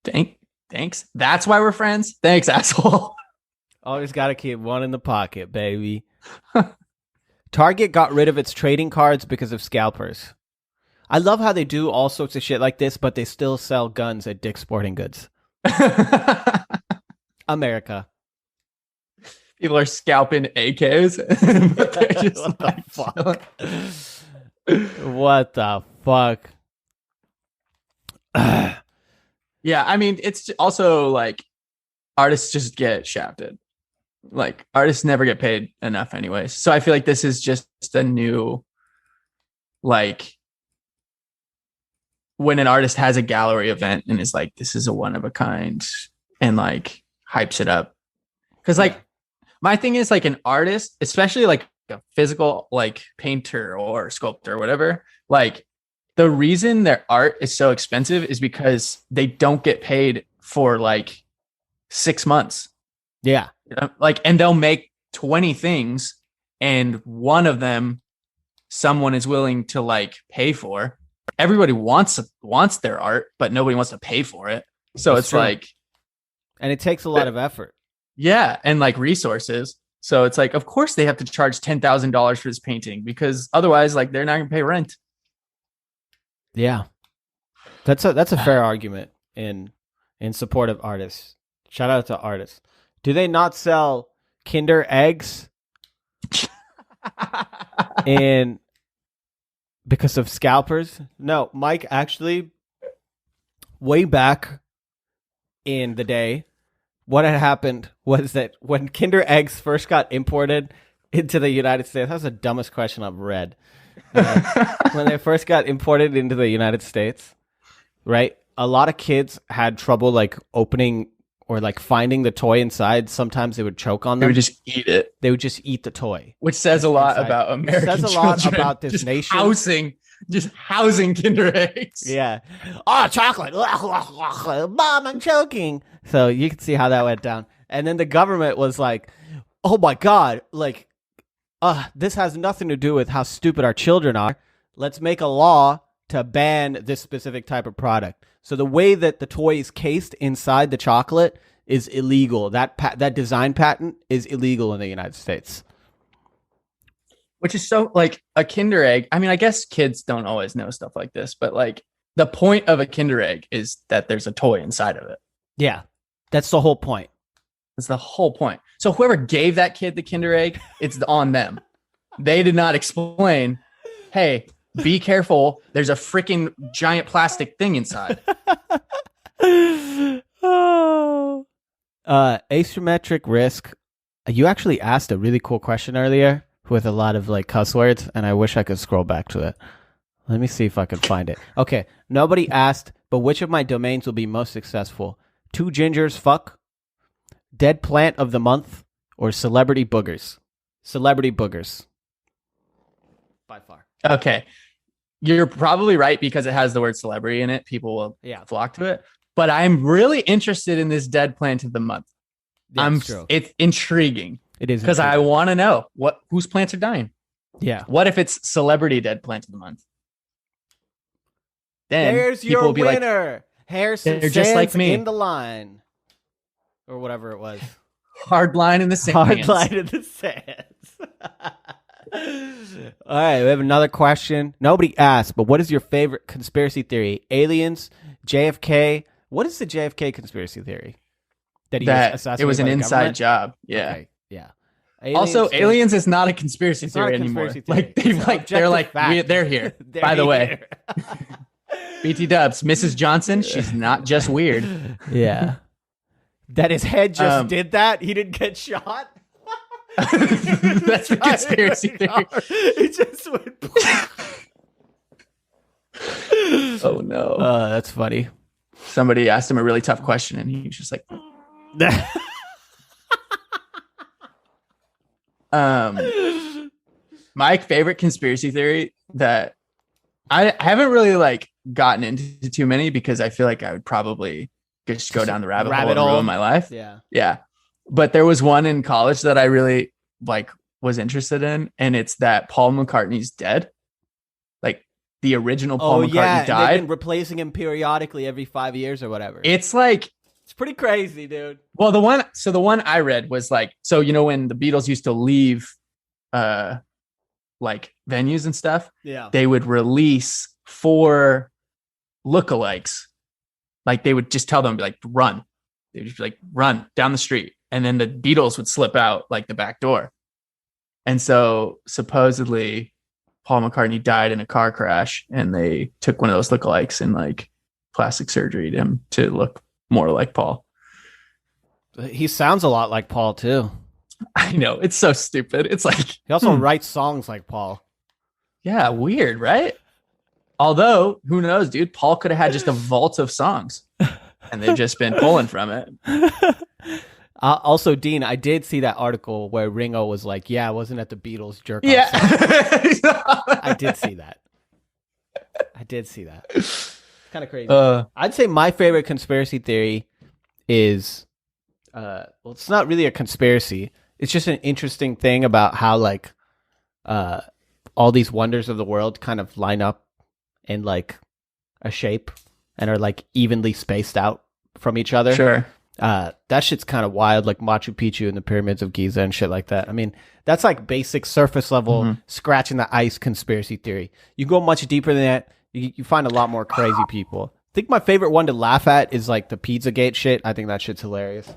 S2: Thanks. That's why we're friends. Thanks, asshole.
S1: Always got to keep one in the pocket, baby. Target got rid of its trading cards because of scalpers. I love how they do all sorts of shit like this, but they still sell guns at Dick's Sporting Goods. America.
S2: People are scalping AKs. But they're just
S1: what the fuck? What the fuck?
S2: Yeah, I mean, it's also like artists just get shafted. Like artists never get paid enough anyways. So I feel like this is just a new like when an artist has a gallery event and is like, this is a one of a kind, and like hypes it up. Because like my thing is like an artist, especially like a physical like painter or sculptor or whatever, like the reason their art is so expensive is because they don't get paid for like 6 months.
S1: Yeah.
S2: Like, and they'll make 20 things and one of them someone is willing to like pay for. Everybody wants their art, but nobody wants to pay for it. So
S1: That's
S2: it's
S1: true.
S2: like,
S1: and it takes a lot of effort.
S2: yeah, and like resources. So it's like, of course they have to charge $10,000 for this painting because otherwise, like, they're not gonna pay rent.
S1: Yeah, that's a fair argument in support of artists. Shout out to artists. Do they not sell Kinder eggs in because of scalpers? No, Mike, actually, way back in the day, what had happened was that when Kinder eggs first got imported into the United States, that's the dumbest question I've read. When they first got imported into the United States, right? A lot of kids had trouble like opening or like finding the toy inside. Sometimes they would choke on them.
S2: They would just eat it.
S1: They would just eat the toy.
S2: Which says a lot about American
S1: It says a lot
S2: children.
S1: about this
S2: just
S1: nation.
S2: housing Kinder eggs.
S1: Yeah. Oh, chocolate. Mom, I'm choking. So you can see how that went down. And then the government was like, oh my God, like, this has nothing to do with how stupid our children are. Let's make a law to ban this specific type of product. So the way that the toy is cased inside the chocolate is illegal. That design patent is illegal in the United States.
S2: Which is so like a Kinder egg. I mean, I guess kids don't always know stuff like this, but like the point of a Kinder egg is that there's a toy inside of it.
S1: Yeah, that's the whole point.
S2: That's the whole point. So whoever gave that kid the Kinder egg, it's on them. They did not explain, hey, be careful. There's a freaking giant plastic thing inside.
S1: Oh. Asymmetric risk. You actually asked a really cool question earlier with a lot of like cuss words, and I wish I could scroll back to it. Let me see if I can find it. Okay, nobody asked, but which of my domains will be most successful? Two gingers fuck, dead plant of the month, or celebrity boogers? Celebrity boogers. By far.
S2: Okay. You're probably right because it has the word celebrity in it. People will flock to it. But I'm really interested in this dead plant of the month.
S1: True.
S2: It's intriguing.
S1: It is
S2: because I want to know whose plants are dying.
S1: Yeah.
S2: What if it's celebrity dead plant of the month? Then
S1: there's
S2: people
S1: your
S2: will be
S1: winner.
S2: Like,
S1: Harrison
S2: they're
S1: Sands
S2: just like me.
S1: in the line. Or whatever it was.
S2: Hard line in the sands.
S1: Hard line in the sands. All right, we have another question. Nobody asked, but what is your favorite conspiracy theory? Aliens, JFK. What is the JFK conspiracy theory? That was assassinated
S2: it was an
S1: by the
S2: inside
S1: government?
S2: job. Yeah.
S1: Okay, yeah.
S2: Aliens is not a conspiracy theory anymore. Like they're here. By the way, BT Dubs, Mrs. Johnson, she's not just weird.
S1: Yeah. That his head just did that. He didn't get shot.
S2: That's the conspiracy theory.
S1: It just went.
S2: Oh no.
S1: That's funny.
S2: Somebody asked him a really tough question, and he was just like, my favorite conspiracy theory that I haven't really like gotten into too many because I feel like I would probably just go down the rabbit hole and ruin my life. Yeah. But there was one in college that I really like was interested in, and it's that Paul McCartney's dead. Like the original Paul McCartney died.
S1: They've been replacing him periodically every 5 years or whatever.
S2: It's like
S1: it's pretty crazy, dude.
S2: Well, the one I read was like, so you know when the Beatles used to leave like venues and stuff, they would release 4 lookalikes. Like they would just tell them like run. They'd just be like run down the street. And then the Beatles would slip out like the back door. And so supposedly Paul McCartney died in a car crash, and they took one of those lookalikes and like plastic surgeryed him to look more like Paul.
S1: He sounds a lot like Paul too.
S2: I know, it's so stupid. It's like
S1: he also writes songs like Paul.
S2: Yeah, weird, right? Although, who knows, dude? Paul could have had just a vault of songs, and they've just been pulling from it.
S1: Also, Dean, I did see that article where Ringo was like, "Yeah, I wasn't at the Beatles jerk off."
S2: Yeah,
S1: I did see that. It's kind of crazy. I'd say my favorite conspiracy theory is, well, it's not really a conspiracy. It's just an interesting thing about how like, all these wonders of the world kind of line up in like a shape and are like evenly spaced out from each other.
S2: Sure.
S1: That shit's kind of wild, like Machu Picchu and the pyramids of Giza and shit like that. I mean, that's like basic surface level, scratching the ice conspiracy theory. You go much deeper than that, you find a lot more crazy people. I think my favorite one to laugh at is like the Pizzagate shit. I think that shit's hilarious.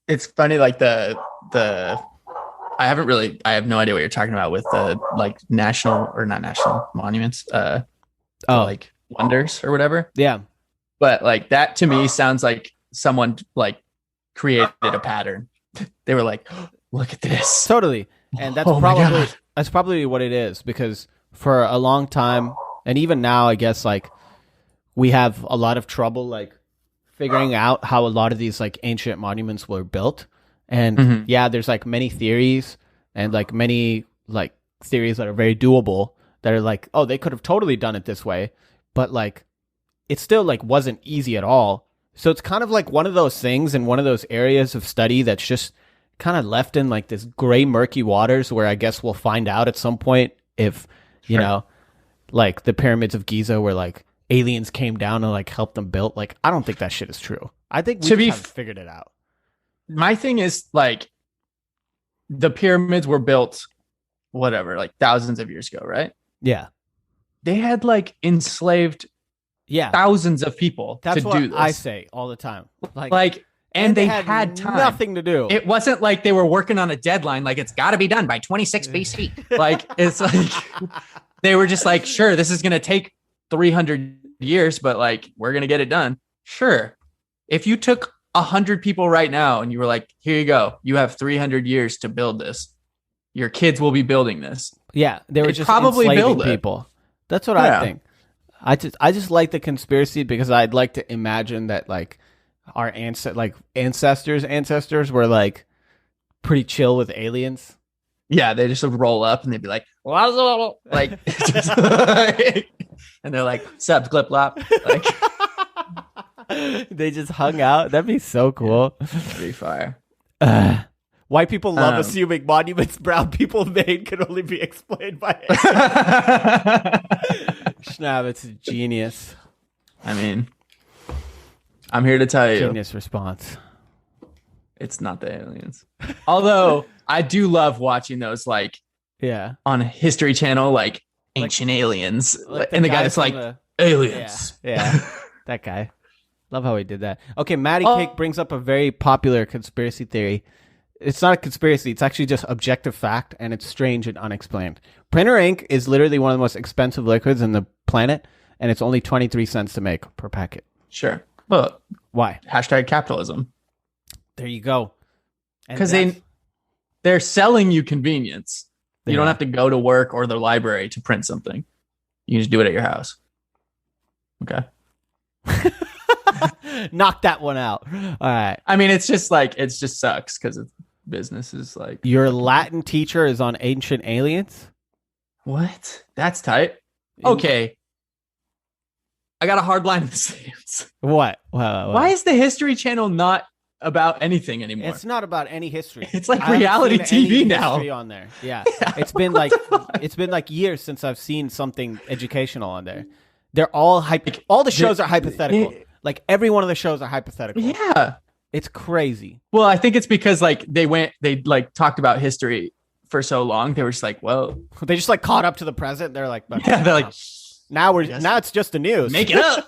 S2: It's funny, like the I have no idea what you're talking about with the like national or not national monuments, like wonders or whatever.
S1: Yeah.
S2: But like that to me sounds like someone like created a pattern. They were like, oh, look at this.
S1: Totally. And that's probably what it is, because for a long time, and even now, I guess like we have a lot of trouble like figuring out how a lot of these like ancient monuments were built. And yeah, there's like many theories and like many like theories that are very doable that are like, oh, they could have totally done it this way, but like it still like wasn't easy at all. So it's kind of like one of those things in one of those areas of study that's just kind of left in like this gray murky waters where I guess we'll find out at some point if, you know, like the pyramids of Giza were like aliens came down and like helped them build. Like, I don't think that shit is true. I think we haven't figured it out.
S2: My thing is like the pyramids were built, whatever, like thousands of years ago, right?
S1: Yeah.
S2: They had like enslaved thousands of people to do this.
S1: I say all the time.
S2: Like and they had time.
S1: Nothing to do.
S2: It wasn't like they were working on a deadline, like it's got to be done by 26 BC. Like it's like they were just like, sure, this is going to take 300 years, but like we're going to get it done. Sure. If you took 100 people right now and you were like, here you go, you have 300 years to build this. Your kids will be building this.
S1: Yeah, they were just probably enslaving people. That's what I think. I just like the conspiracy because I'd like to imagine that like our ancestors were like pretty chill with aliens.
S2: Yeah, they just would roll up and they'd be like, like, and they're like, sup, glip lop. Like,
S1: they just hung out. That'd be so cool.
S2: Pretty fire.
S1: White people love assuming monuments brown people made can only be explained by it. Schnapp, it's genius.
S2: I mean, I'm here to tell you.
S1: Genius response.
S2: It's not the aliens. Although I do love watching those like on History Channel, like ancient aliens.
S1: Like
S2: and the guy that's like, aliens.
S1: Yeah. That guy. Love how he did that. Okay, Matty Cake brings up a very popular conspiracy theory. It's not a conspiracy. It's actually just objective fact, and it's strange and unexplained. Printer ink is literally one of the most expensive liquids in the planet, and it's only 23 cents to make per packet.
S2: Sure. Well,
S1: why?
S2: Hashtag capitalism.
S1: There you go.
S2: Because they're selling you convenience. You don't have to go to work or the library to print something. You can just do it at your house. Okay.
S1: Knock that one out. All right.
S2: I mean, it's just sucks because business is like.
S1: Your Latin teacher is on ancient aliens?
S2: What? That's tight. Okay. I got a hard line in the sands.
S1: What?
S2: Why is the History Channel not about anything anymore?
S1: It's not about any history.
S2: It's like reality TV now.
S1: On there. Yeah. It's been like years since I've seen something educational on there. They're all all the shows are hypothetical. Like every one of the shows are hypothetical.
S2: Yeah.
S1: It's crazy.
S2: Well, I think it's because like they talked about history for so long. They were just like, well,
S1: they just like caught up to the present. They're like,
S2: yeah, they're like,
S1: now it's just the news.
S2: Make it up.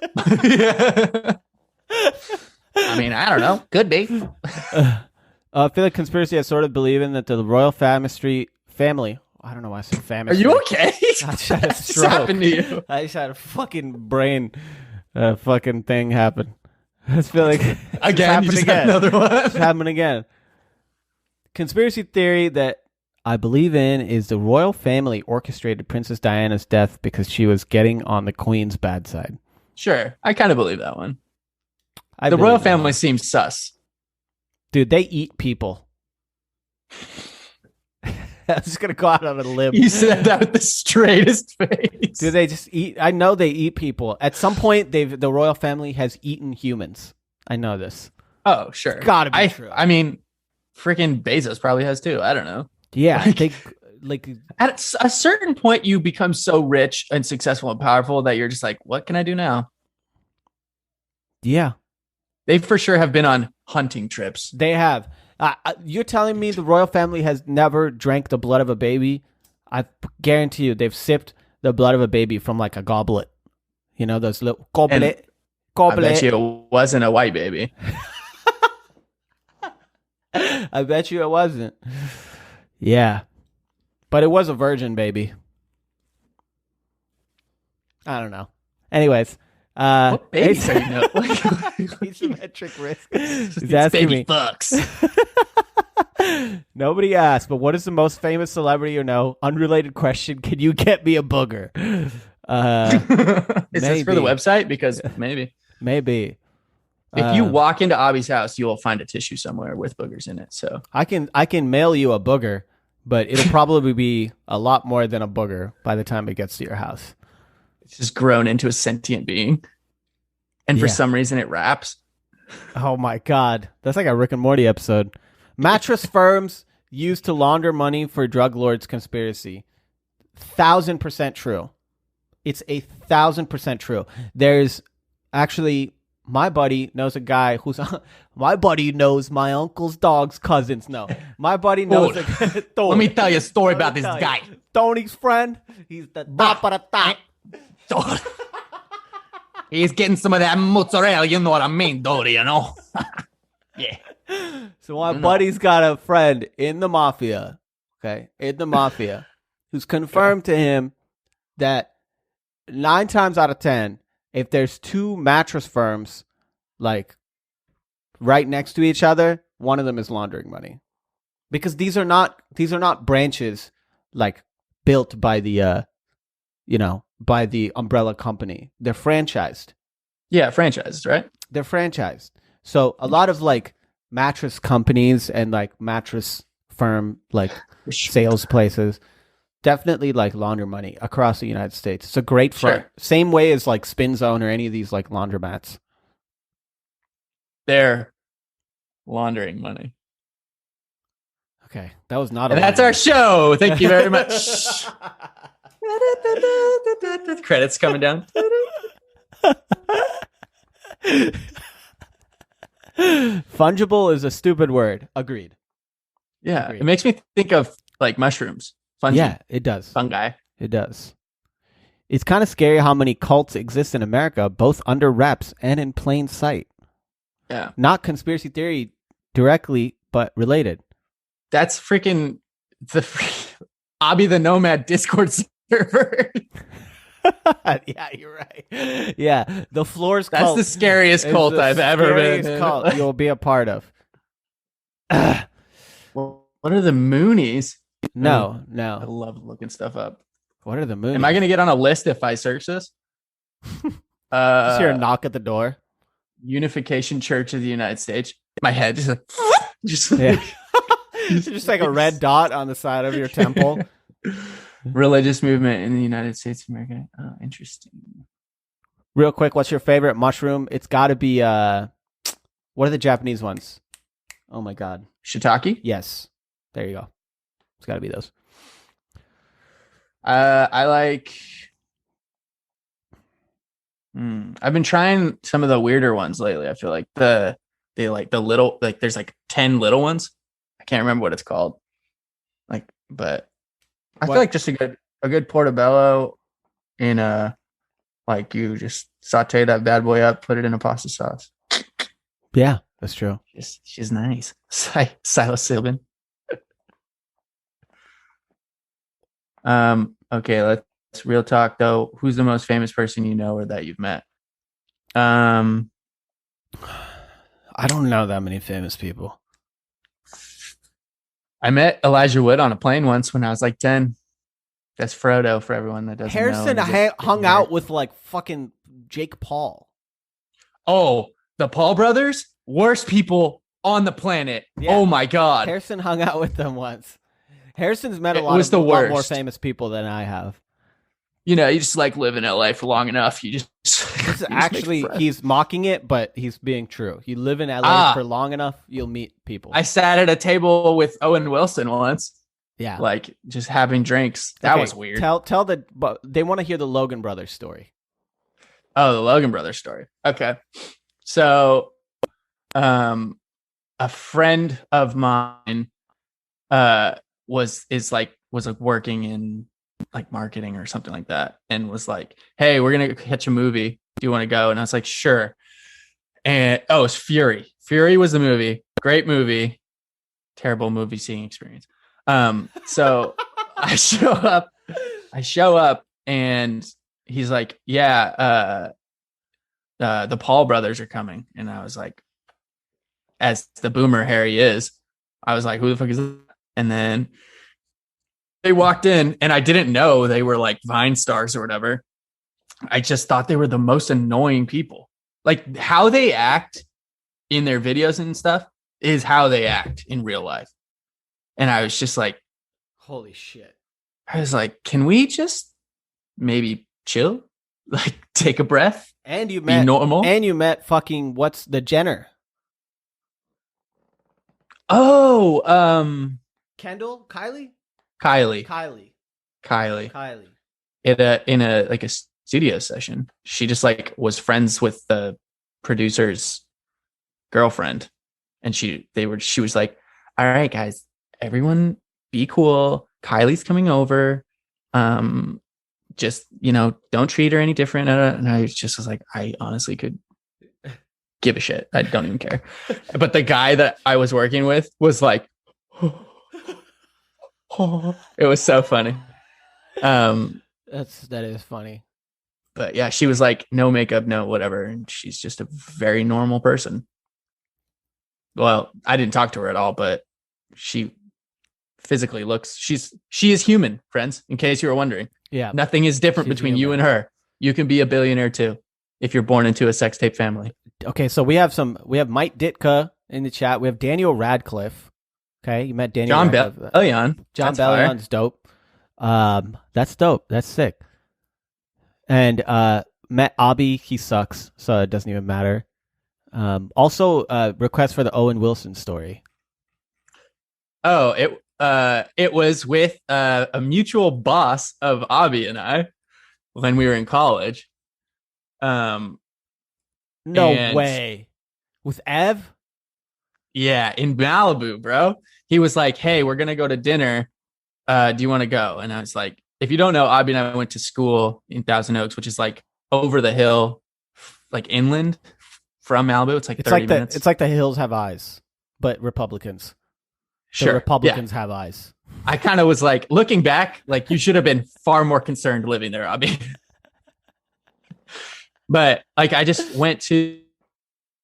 S2: I mean, I don't know. Could be.
S1: I feel like conspiracy. I sort of believe in that the royal family. I don't know why I said family.
S2: Are you okay?
S1: I just had a stroke.
S2: What happened to you?
S1: I just had a fucking brain fucking thing happen. I just feel like
S2: again, you just had another one.
S1: It's happening again. Conspiracy theory that I believe in is the royal family orchestrated Princess Diana's death because she was getting on the Queen's bad side.
S2: Sure. I kind of believe that one.
S1: I
S2: The
S1: believe
S2: royal
S1: that
S2: family
S1: one.
S2: seems sus.
S1: Dude, they eat people. I'm just going to go out on a limb.
S2: You said that with the straightest face.
S1: Do they just eat? I know they eat people. At some point, the royal family has eaten humans. I know this.
S2: Oh, sure.
S1: It's gotta be true.
S2: I mean, freaking Bezos probably has too. I don't know.
S1: Yeah,
S2: At a certain point, you become so rich and successful and powerful that you're just like, what can I do now?
S1: Yeah,
S2: They for sure have been on hunting trips.
S1: they have. You're telling me the royal family has never drank the blood of a baby? I guarantee you they've sipped the blood of a baby from like a goblet. You know, those little goblet.
S2: I bet you it wasn't a white baby.
S1: I bet you it wasn't. Yeah. But it was a virgin baby. I don't know. Anyways.
S2: What babies are you know?
S1: Asymmetric risk. He's
S2: asking me. Fucks.
S1: Nobody asked, but what is the most famous celebrity you know? Unrelated question. Can you get me a booger?
S2: Is this for the website? Because maybe.
S1: Maybe.
S2: If you walk into Abby's house, you will find a tissue somewhere with boogers in it. So
S1: I can mail you a booger, but it'll probably be a lot more than a booger by the time it gets to your house.
S2: it's just grown into a sentient being. And for some reason it raps.
S1: Oh my God. That's like a Rick and Morty episode. Mattress firms used to launder money for drug lords conspiracy. 1,000% true. It's 1,000% true. There's actually, my buddy knows a guy who's, my buddy knows my uncle's dog's cousins. No, my buddy knows.
S2: Let me tell you a story about this guy.
S1: Tony's friend. He's the top of the top.
S2: He's getting some of that mozzarella, you know what I mean, Dory, you know? Yeah.
S1: So my buddy's got a friend in the mafia, okay, who's confirmed to him that 9 times out of 10, if there's 2 mattress firms, like, right next to each other, one of them is laundering money. Because these are not branches, like, built by the, by the umbrella company. They're franchised.
S2: Yeah, franchised, right?
S1: They're franchised. So a lot of like mattress companies and like mattress firm, like sales places, definitely like launder money across the United States. It's a great firm. Sure. Same way as like Spin Zone or any of these like laundromats.
S2: They're laundering money.
S1: Okay. That was not
S2: and that's our show. Thank you very much. Credits coming down.
S1: Fungible is a stupid word. Agreed.
S2: Yeah, Agreed. It makes me think of like mushrooms. Fungi.
S1: Yeah, it does.
S2: Fungi.
S1: It does. It's kind of scary how many cults exist in America, both under wraps and in plain sight.
S2: Yeah.
S1: Not conspiracy theory directly, but related.
S2: That's freaking the Abby the Nomad Discord server.
S1: Yeah, you're right. Yeah, the Floors
S2: That's
S1: cult.
S2: That's the scariest cult I've ever been in.
S1: Cult you'll be a part of.
S2: Well, what are the Moonies?
S1: No.
S2: I love looking stuff up.
S1: What are the Moonies?
S2: Am I going to get on a list if I search this?
S1: Just hear a knock at the door.
S2: Unification Church of the United States. My head just like,
S1: just like a red dot on the side of your temple.
S2: Religious movement in the United States of America. Oh, interesting.
S1: Real quick, what's your favorite mushroom? It's got to be, what are the Japanese ones? Oh my God.
S2: Shiitake?
S1: Yes. There you go. It's got to be those.
S2: I like, I've been trying some of the weirder ones lately. I feel like the little, like there's like 10 little ones. I can't remember what it's called. Like, but I feel like just a good portobello in like you just saute that bad boy up, put it in a pasta sauce.
S1: Yeah, that's true.
S2: She's nice. Psilocybin. Okay, let's real talk though. Who's the most famous person you know or that you've met?
S1: I don't know that many famous people.
S2: I met Elijah Wood on a plane once when I was like 10. That's Frodo for everyone that doesn't
S1: Harrison
S2: know.
S1: hung out with like fucking Jake Paul.
S2: Oh, the Paul brothers? Worst people on the planet. Yeah. Oh my God.
S1: Harrison hung out with them once. Harrison's met a lot more famous people than I have.
S2: You know, you just like live in LA for long enough. You just
S1: actually, he's mocking it, but he's being true. You live in LA for long enough, you'll meet people.
S2: I sat at a table with Owen Wilson once.
S1: Yeah.
S2: Like just having drinks. That was weird.
S1: But they want to hear the Logan Brothers story.
S2: Oh, the Logan Brothers story. Okay. So, a friend of mine, was working in like marketing or something like that, and was like, "Hey, we're gonna catch a movie. Do you want to go?" And I was like, "Sure." And it's Fury. Fury was the movie. Great movie. Terrible movie seeing experience. So I show up, and he's like, "Yeah, the Paul brothers are coming." And I was like, as the boomer Harry is, I was like, "Who the fuck is that?" And then they walked in, and I didn't know they were like Vine stars or whatever. I just thought they were the most annoying people. Like how they act in their videos and stuff is how they act in real life. And I was just like,
S1: holy shit.
S2: I was like, can we just maybe chill? Like take a breath?
S1: And you
S2: met normal?
S1: And you met fucking what's the Jenner?
S2: Oh,
S1: Kendall?
S2: Kylie. In a like a studio session. She just like was friends with the producer's girlfriend, and she was like, "All right, guys, everyone be cool. Kylie's coming over. Just, don't treat her any different." And I just was like, I honestly could give a shit. I don't even care. But the guy that I was working with was like, it was so funny.
S1: That is funny.
S2: But yeah, she was like, no makeup, no whatever, and she's just a very normal person. Well, I didn't talk to her at all, but she physically looks. She is human, friends. In case you were wondering,
S1: yeah,
S2: nothing is different between you and her. You can be a billionaire too if you're born into a sex tape family.
S1: Okay, so we have Mike Ditka in the chat. We have Daniel Radcliffe. Okay, you met Daniel.
S2: John Bellion.
S1: John Bellion's dope. That's dope. That's sick. And met Abby. He sucks, so it doesn't even matter. Also, request for the Owen Wilson story.
S2: Oh, it was with a mutual boss of Abby and I when we were in college.
S1: No way. With Ev?
S2: Yeah, in Malibu, bro. He was like, "Hey, we're gonna go to dinner. Do you want to go?" And I was like, if you don't know, Abby and I went to school in Thousand Oaks, which is like over the hill, like inland from Malibu. It's like 30 minutes.
S1: It's like the hills have eyes, but Republicans.
S2: Sure.
S1: The Republicans have eyes.
S2: I kind of was like, looking back, like you should have been far more concerned living there, Abby. But like, I just went to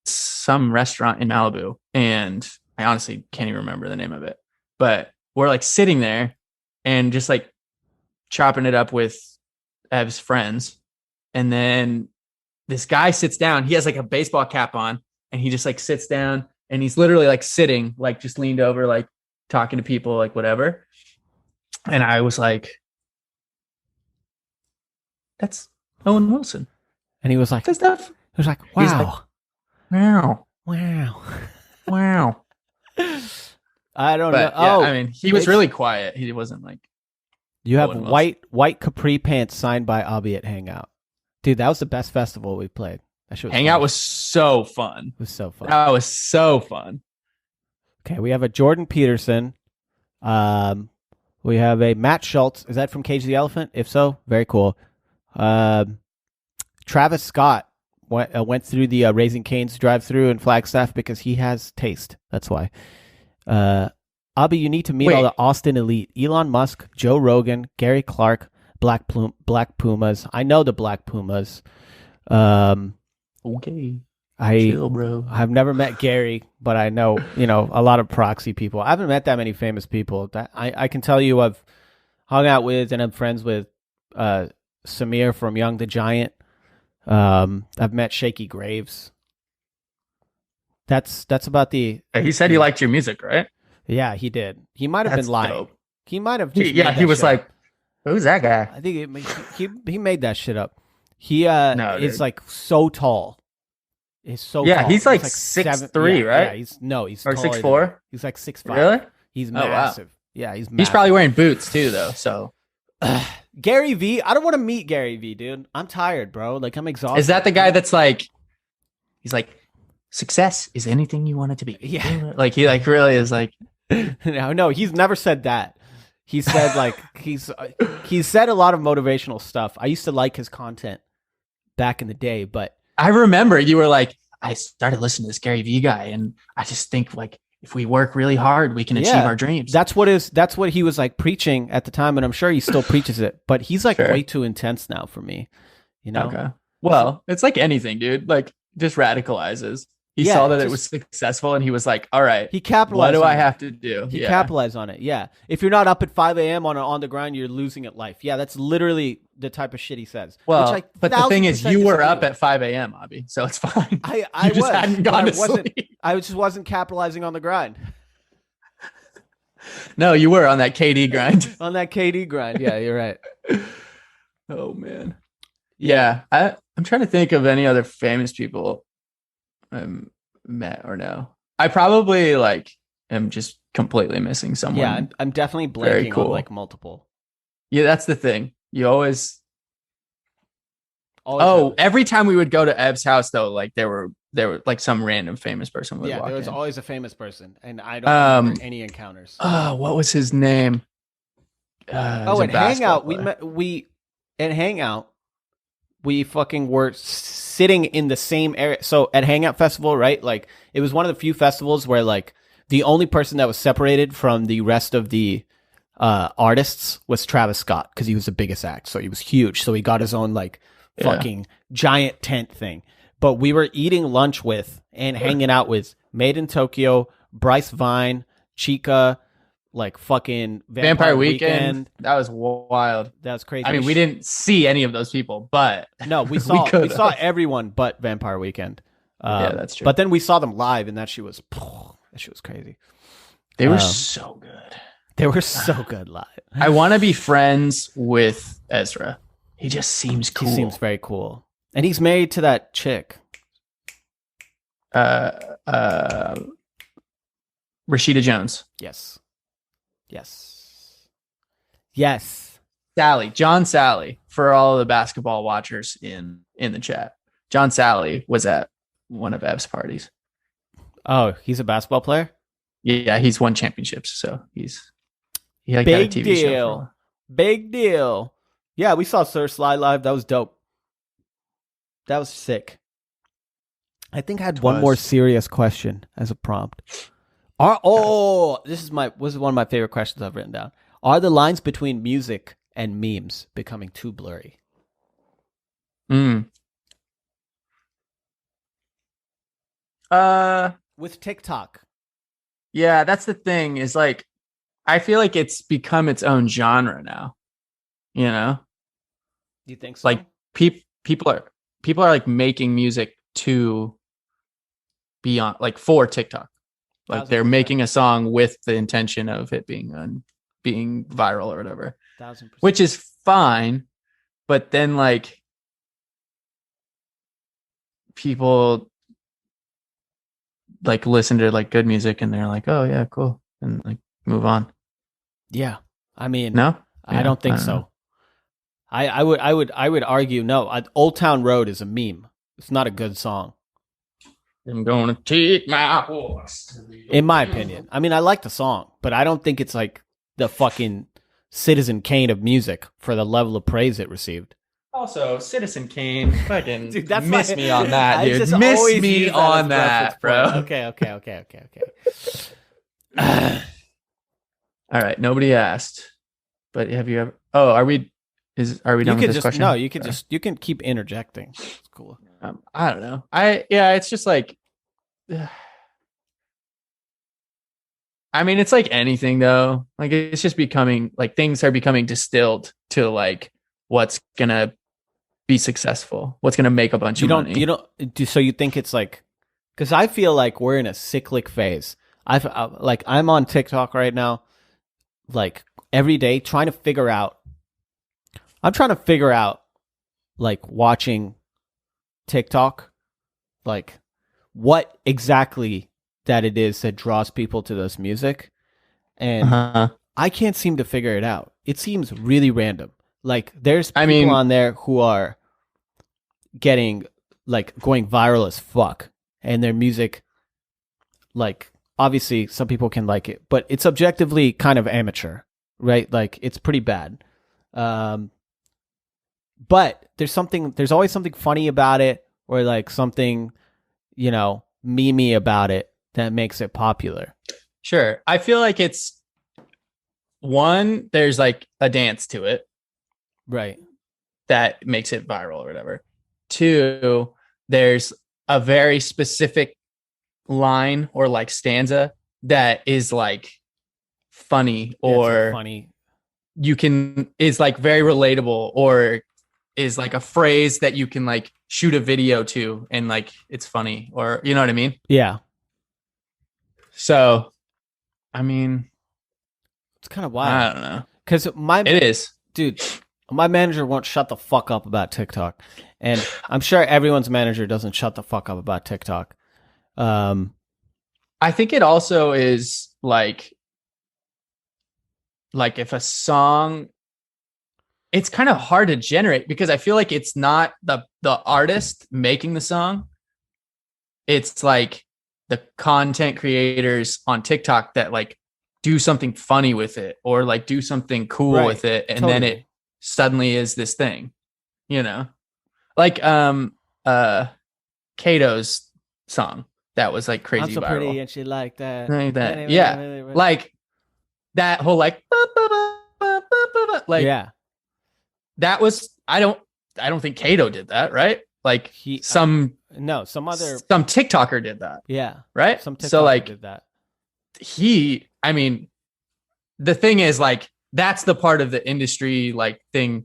S2: some restaurant in Malibu, and I honestly can't even remember the name of it. But we're like sitting there and just like chopping it up with Ev's friends. And then this guy sits down. He has like a baseball cap on, and he just like sits down, and he's literally like sitting, like just leaned over, like talking to people, like whatever. And I was like, that's Owen Wilson.
S1: And he was like,
S2: that stuff.
S1: He was like, wow.
S2: Wow.
S1: I don't know.
S2: Yeah, I mean, he was really quiet. He wasn't like.
S1: You have white capri pants signed by Abby at Hangout. Dude, that was the best festival we played.
S2: Hangout was so fun.
S1: It was so fun.
S2: That was so fun.
S1: Okay, we have a Jordan Peterson. We have a Matt Schultz. Is that from Cage the Elephant? If so, very cool. Travis Scott went through the Raising Cane's drive-thru in Flagstaff because he has taste. That's why. Abby, you need to meet all the Austin elite. Elon Musk, Joe Rogan, Gary Clark, Black Pumas. I know the Black Pumas.
S2: Okay. Chill, bro.
S1: I've never met Gary, but I know, a lot of proxy people. I haven't met that many famous people. I can tell you I've hung out with and I'm friends with Samir from Young the Giant. I've met Shaky Graves. That's about the.
S2: He said he liked your music, right?
S1: Yeah, he did. He might have been lying.
S2: Dope.
S1: He might have just.
S2: He was like, "Who's that guy?"
S1: I think he made that shit up. He
S2: No,
S1: is
S2: dude.
S1: like so tall. He's so
S2: Yeah,
S1: tall.
S2: he's like 6'3", right?
S1: Yeah, he's
S2: or
S1: taller
S2: 6'4".
S1: than- He's like 6'5".
S2: Really?
S1: He's
S2: Oh, wow.
S1: massive. Yeah, he's massive.
S2: He's probably wearing boots too, though. So
S1: Gary V. I don't want to meet Gary V, dude. I'm tired, bro. Like I'm exhausted.
S2: is that the guy that's like, he's like, success is anything you want it to be.
S1: Yeah.
S2: Like he like really is like.
S1: No, he's never said that. He said like he's said a lot of motivational stuff. I used to like his content back in the day, but
S2: I remember you were like, I started listening to this Gary V guy, and I just think like if we work really hard, we can achieve our dreams.
S1: That's what he was like preaching at the time, and I'm sure he still preaches it. But he's like way too intense now for me.
S2: Okay. Well, it's like anything, dude. Like just radicalizes. He saw that it was successful, and he was like, "All right,
S1: he capitalized.
S2: What do I have to do?"
S1: He capitalized on it. Yeah. If you're not up at 5 a.m. on the grind, you're losing at life. Yeah, that's literally the type of shit he says.
S2: Well, but the thing is, you were up at 5 a.m., Abby, so it's fine.
S1: I
S2: you just hadn't gone to sleep.
S1: I just wasn't capitalizing on the grind.
S2: No, you were on that KD grind.
S1: On that KD grind. Yeah, you're right.
S2: Oh man. Yeah, I'm trying to think of any other famous people met or no. I probably like am just completely missing someone.
S1: Yeah, I'm definitely blanking on like multiple.
S2: Yeah, that's the thing. You always every time we would go to Ev's house though, like there were like some random famous person would walk
S1: there was
S2: in.
S1: always a famous person, and I don't remember any encounters.
S2: What was his name?
S1: At Hangout, at Hangout, we fucking were sitting in the same area. So at Hangout Festival, right? Like it was one of the few festivals where like the only person that was separated from the rest of the artists was Travis Scott because he was the biggest act. So he was huge. So he got his own like fucking giant tent thing. But we were eating lunch with and hanging out with Made in Tokyo, Bryce Vine, Chica, like fucking Vampire Weekend.
S2: That was wild.
S1: That was crazy.
S2: I mean, we didn't see any of those people, but
S1: no, we saw everyone but Vampire Weekend.
S2: Yeah, that's true.
S1: But then we saw them live, and that shit was crazy.
S2: They were so good.
S1: They were so good live.
S2: I want to be friends with Ezra. He just seems cool.
S1: He seems very cool, and he's married to that chick.
S2: Rashida Jones.
S1: Yes.
S2: John Sally, for all the basketball watchers in the chat. John Sally was at one of Ev's parties.
S1: Oh, he's a basketball player?
S2: Yeah, he's won championships, so he got a TV
S1: deal.
S2: show.
S1: Big deal. Yeah, we saw Sir Sly live. That was dope. That was sick. I think I had one more serious question as a prompt. This is one of my favorite questions I've written down. Are the lines between music and memes becoming too blurry? With TikTok.
S2: Yeah, that's the thing is like, I feel like it's become its own genre now. You know?
S1: You think so?
S2: Like people are like making music to be on, like for TikTok. Like they're making a song with the intention of it being viral or whatever.
S1: 1000%.
S2: Which is fine, but then like people like listen to like good music and they're like, oh yeah, cool, and like move on.
S1: Yeah, I mean,
S2: no,
S1: I don't think so. I would argue no. Old Town Road is a meme. It's not a good song.
S2: I'm gonna take my horse.
S1: In my opinion, I mean, I like the song, but I don't think it's like the fucking Citizen Kane of music for the level of praise it received.
S2: Also, Citizen Kane, fucking
S1: dude,
S2: miss me on that, dude. Miss me on that, bro.
S1: Okay.
S2: All right, nobody asked, but have you ever? Oh, are we done with this question?
S1: No, you can keep interjecting. It's cool.
S2: I don't know. It's just like, I mean, it's like anything though. Like it's just becoming like things are becoming distilled to like what's gonna be successful, what's gonna make a bunch of money.
S1: So you think it's like, because I feel like we're in a cyclic phase. I'm on TikTok right now, like every day trying to figure out. I'm trying to figure out, like watching TikTok, like what exactly that it is that draws people to this music, and I can't seem to figure it out. It seems really random. Like there's people on there who are getting like going viral as fuck, and their music, like obviously some people can like it, but it's objectively kind of amateur, right? Like it's pretty bad. But there's always something funny about it, or like something, memey about it that makes it popular.
S2: Sure. I feel like it's one, there's like a dance to it.
S1: Right.
S2: That makes it viral or whatever. Two, there's a very specific line or like stanza that is like funny, or
S1: funny.
S2: Is like very relatable, or is like a phrase that you can like shoot a video to and like it's funny, or you know what I mean?
S1: Yeah.
S2: So, I mean,
S1: it's kind of wild.
S2: I don't know.
S1: Because
S2: it is,
S1: dude. My manager won't shut the fuck up about TikTok, and I'm sure everyone's manager doesn't shut the fuck up about TikTok.
S2: I think it also is like if a song, it's kind of hard to generate because I feel like it's not the artist making the song. It's like the content creators on TikTok that like do something funny with it, or like do something cool with it. And then it suddenly is this thing, like, Kato's song that was like crazy.
S1: I'm so
S2: viral.
S1: Pretty and she like that.
S2: Yeah. Like that whole like, like,
S1: yeah.
S2: That was, I don't think Kato did that, right? Like some TikToker did that.
S1: Yeah.
S2: Right.
S1: Some TikToker
S2: so like
S1: did that.
S2: I mean, the thing is like, that's the part of the industry, like thing,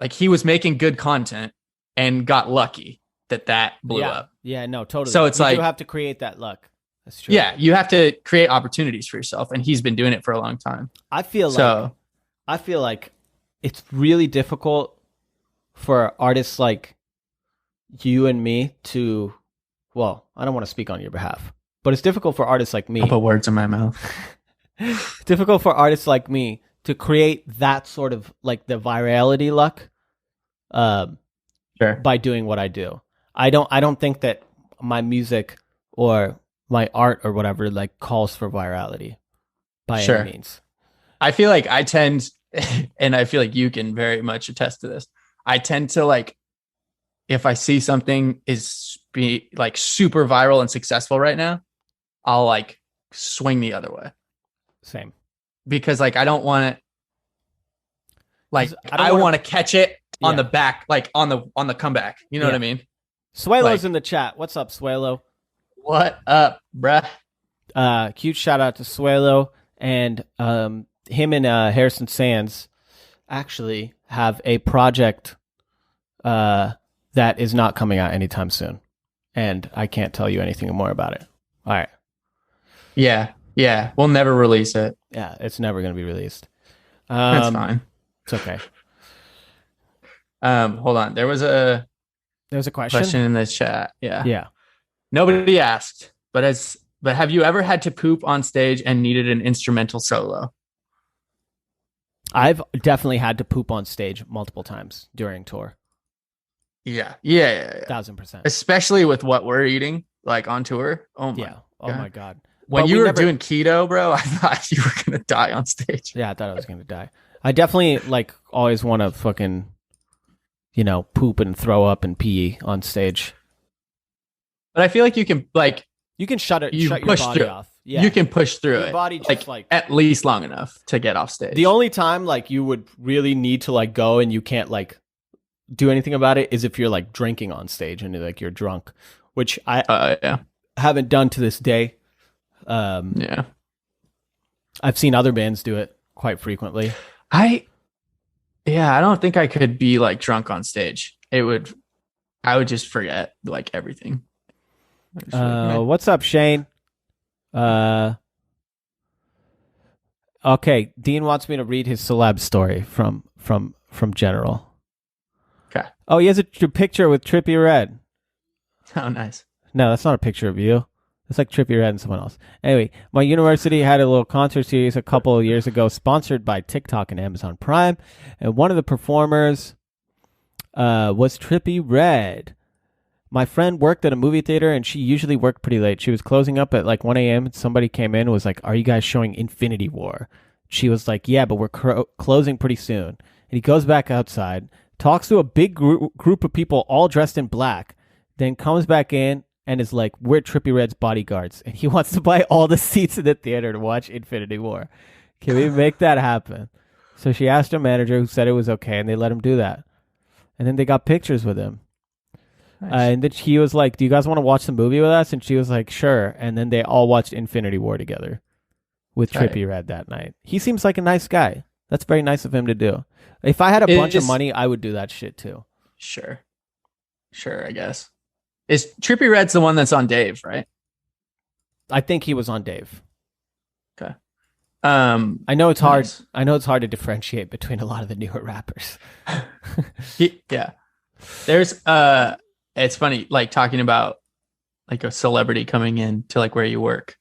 S2: like he was making good content and got lucky that blew up.
S1: Yeah, no, totally.
S2: So it's
S1: you have to create that luck. That's true.
S2: Yeah. You have to create opportunities for yourself. And he's been doing it for a long time.
S1: I feel like it's really difficult for artists like you and me to, well, I don't want to speak on your behalf, but it's difficult for artists like me.
S2: I'll put words in my mouth.
S1: It's difficult for artists like me to create that sort of like the virality luck by doing what I do. I don't think that my music or my art or whatever like calls for virality by any means.
S2: I feel like I tend, and I feel like you can very much attest to this, I tend to like, if I see something is be like super viral and successful right now, I'll like swing the other way.
S1: Same.
S2: Because like, I don't want to, like, I want to catch it on the back, like on the comeback. You know what I mean?
S1: Suelo's in the chat. What's up, Suelo?
S2: What up, bruh?
S1: Huge shout out to Suelo, and him and Harrison Sands actually have a project that is not coming out anytime soon, and I can't tell you anything more about it. All right. Yeah, we'll never release it. Yeah, it's never going to be released.
S2: That's fine.
S1: It's okay.
S2: Hold on. There was a
S1: question
S2: in the chat.
S1: Yeah.
S2: Nobody asked, but have you ever had to poop on stage and needed an instrumental solo?
S1: I've definitely had to poop on stage multiple times during tour.
S2: Yeah.
S1: 1000%.
S2: Especially with what we're eating, like on tour. Oh my God. When you were doing keto, bro, I thought you were gonna die on stage.
S1: Yeah, I thought I was gonna die. I definitely like always want to fucking, poop and throw up and pee on stage.
S2: But I feel like you can
S1: shut your body off. Yeah.
S2: You can push through
S1: your
S2: it.
S1: Body just like
S2: at least long enough to get off stage.
S1: The only time like you would really need to like go and you can't like do anything about it is if you're like drinking on stage and like you're drunk, which I haven't done to this day.
S2: Yeah.
S1: I've seen other bands do it quite frequently.
S2: I don't think I could be like drunk on stage. I would just forget like everything.
S1: What's up, Shane? Okay, Dean wants me to read his celeb story from General.
S2: Okay.
S1: Oh, he has a picture with Trippie Redd.
S2: Oh, nice.
S1: No, that's not a picture of you. It's like Trippie Redd and someone else. Anyway, my university had a little concert series a couple of years ago, sponsored by TikTok and Amazon Prime, and one of the performers was Trippie Redd. My friend worked at a movie theater, and she usually worked pretty late. She was closing up at like 1 a.m. and somebody came in and was like, "Are you guys showing Infinity War?" She was like, "Yeah, but we're closing pretty soon." And he goes back outside, talks to a big group of people all dressed in black, then comes back in and is like, "We're Trippie Redd's bodyguards, and he wants to buy all the seats in the theater to watch Infinity War. Can we make that happen?" So she asked her manager, who said it was okay, and they let him do that. And then they got pictures with him. Nice. And then he was like, "Do you guys want to watch the movie with us?" And she was like, "Sure." And then they all watched Infinity War together with Trippie Redd that night. He seems like a nice guy. That's very nice of him to do. If I had a bunch of money, I would do that shit too.
S2: Sure, I guess. Is Trippie Redd's the one that's on Dave, right?
S1: I think he was on Dave.
S2: Okay.
S1: I know it's hard. I know it's hard to differentiate between a lot of the newer rappers.
S2: Yeah. There's it's funny, like talking about like a celebrity coming in to like where you work.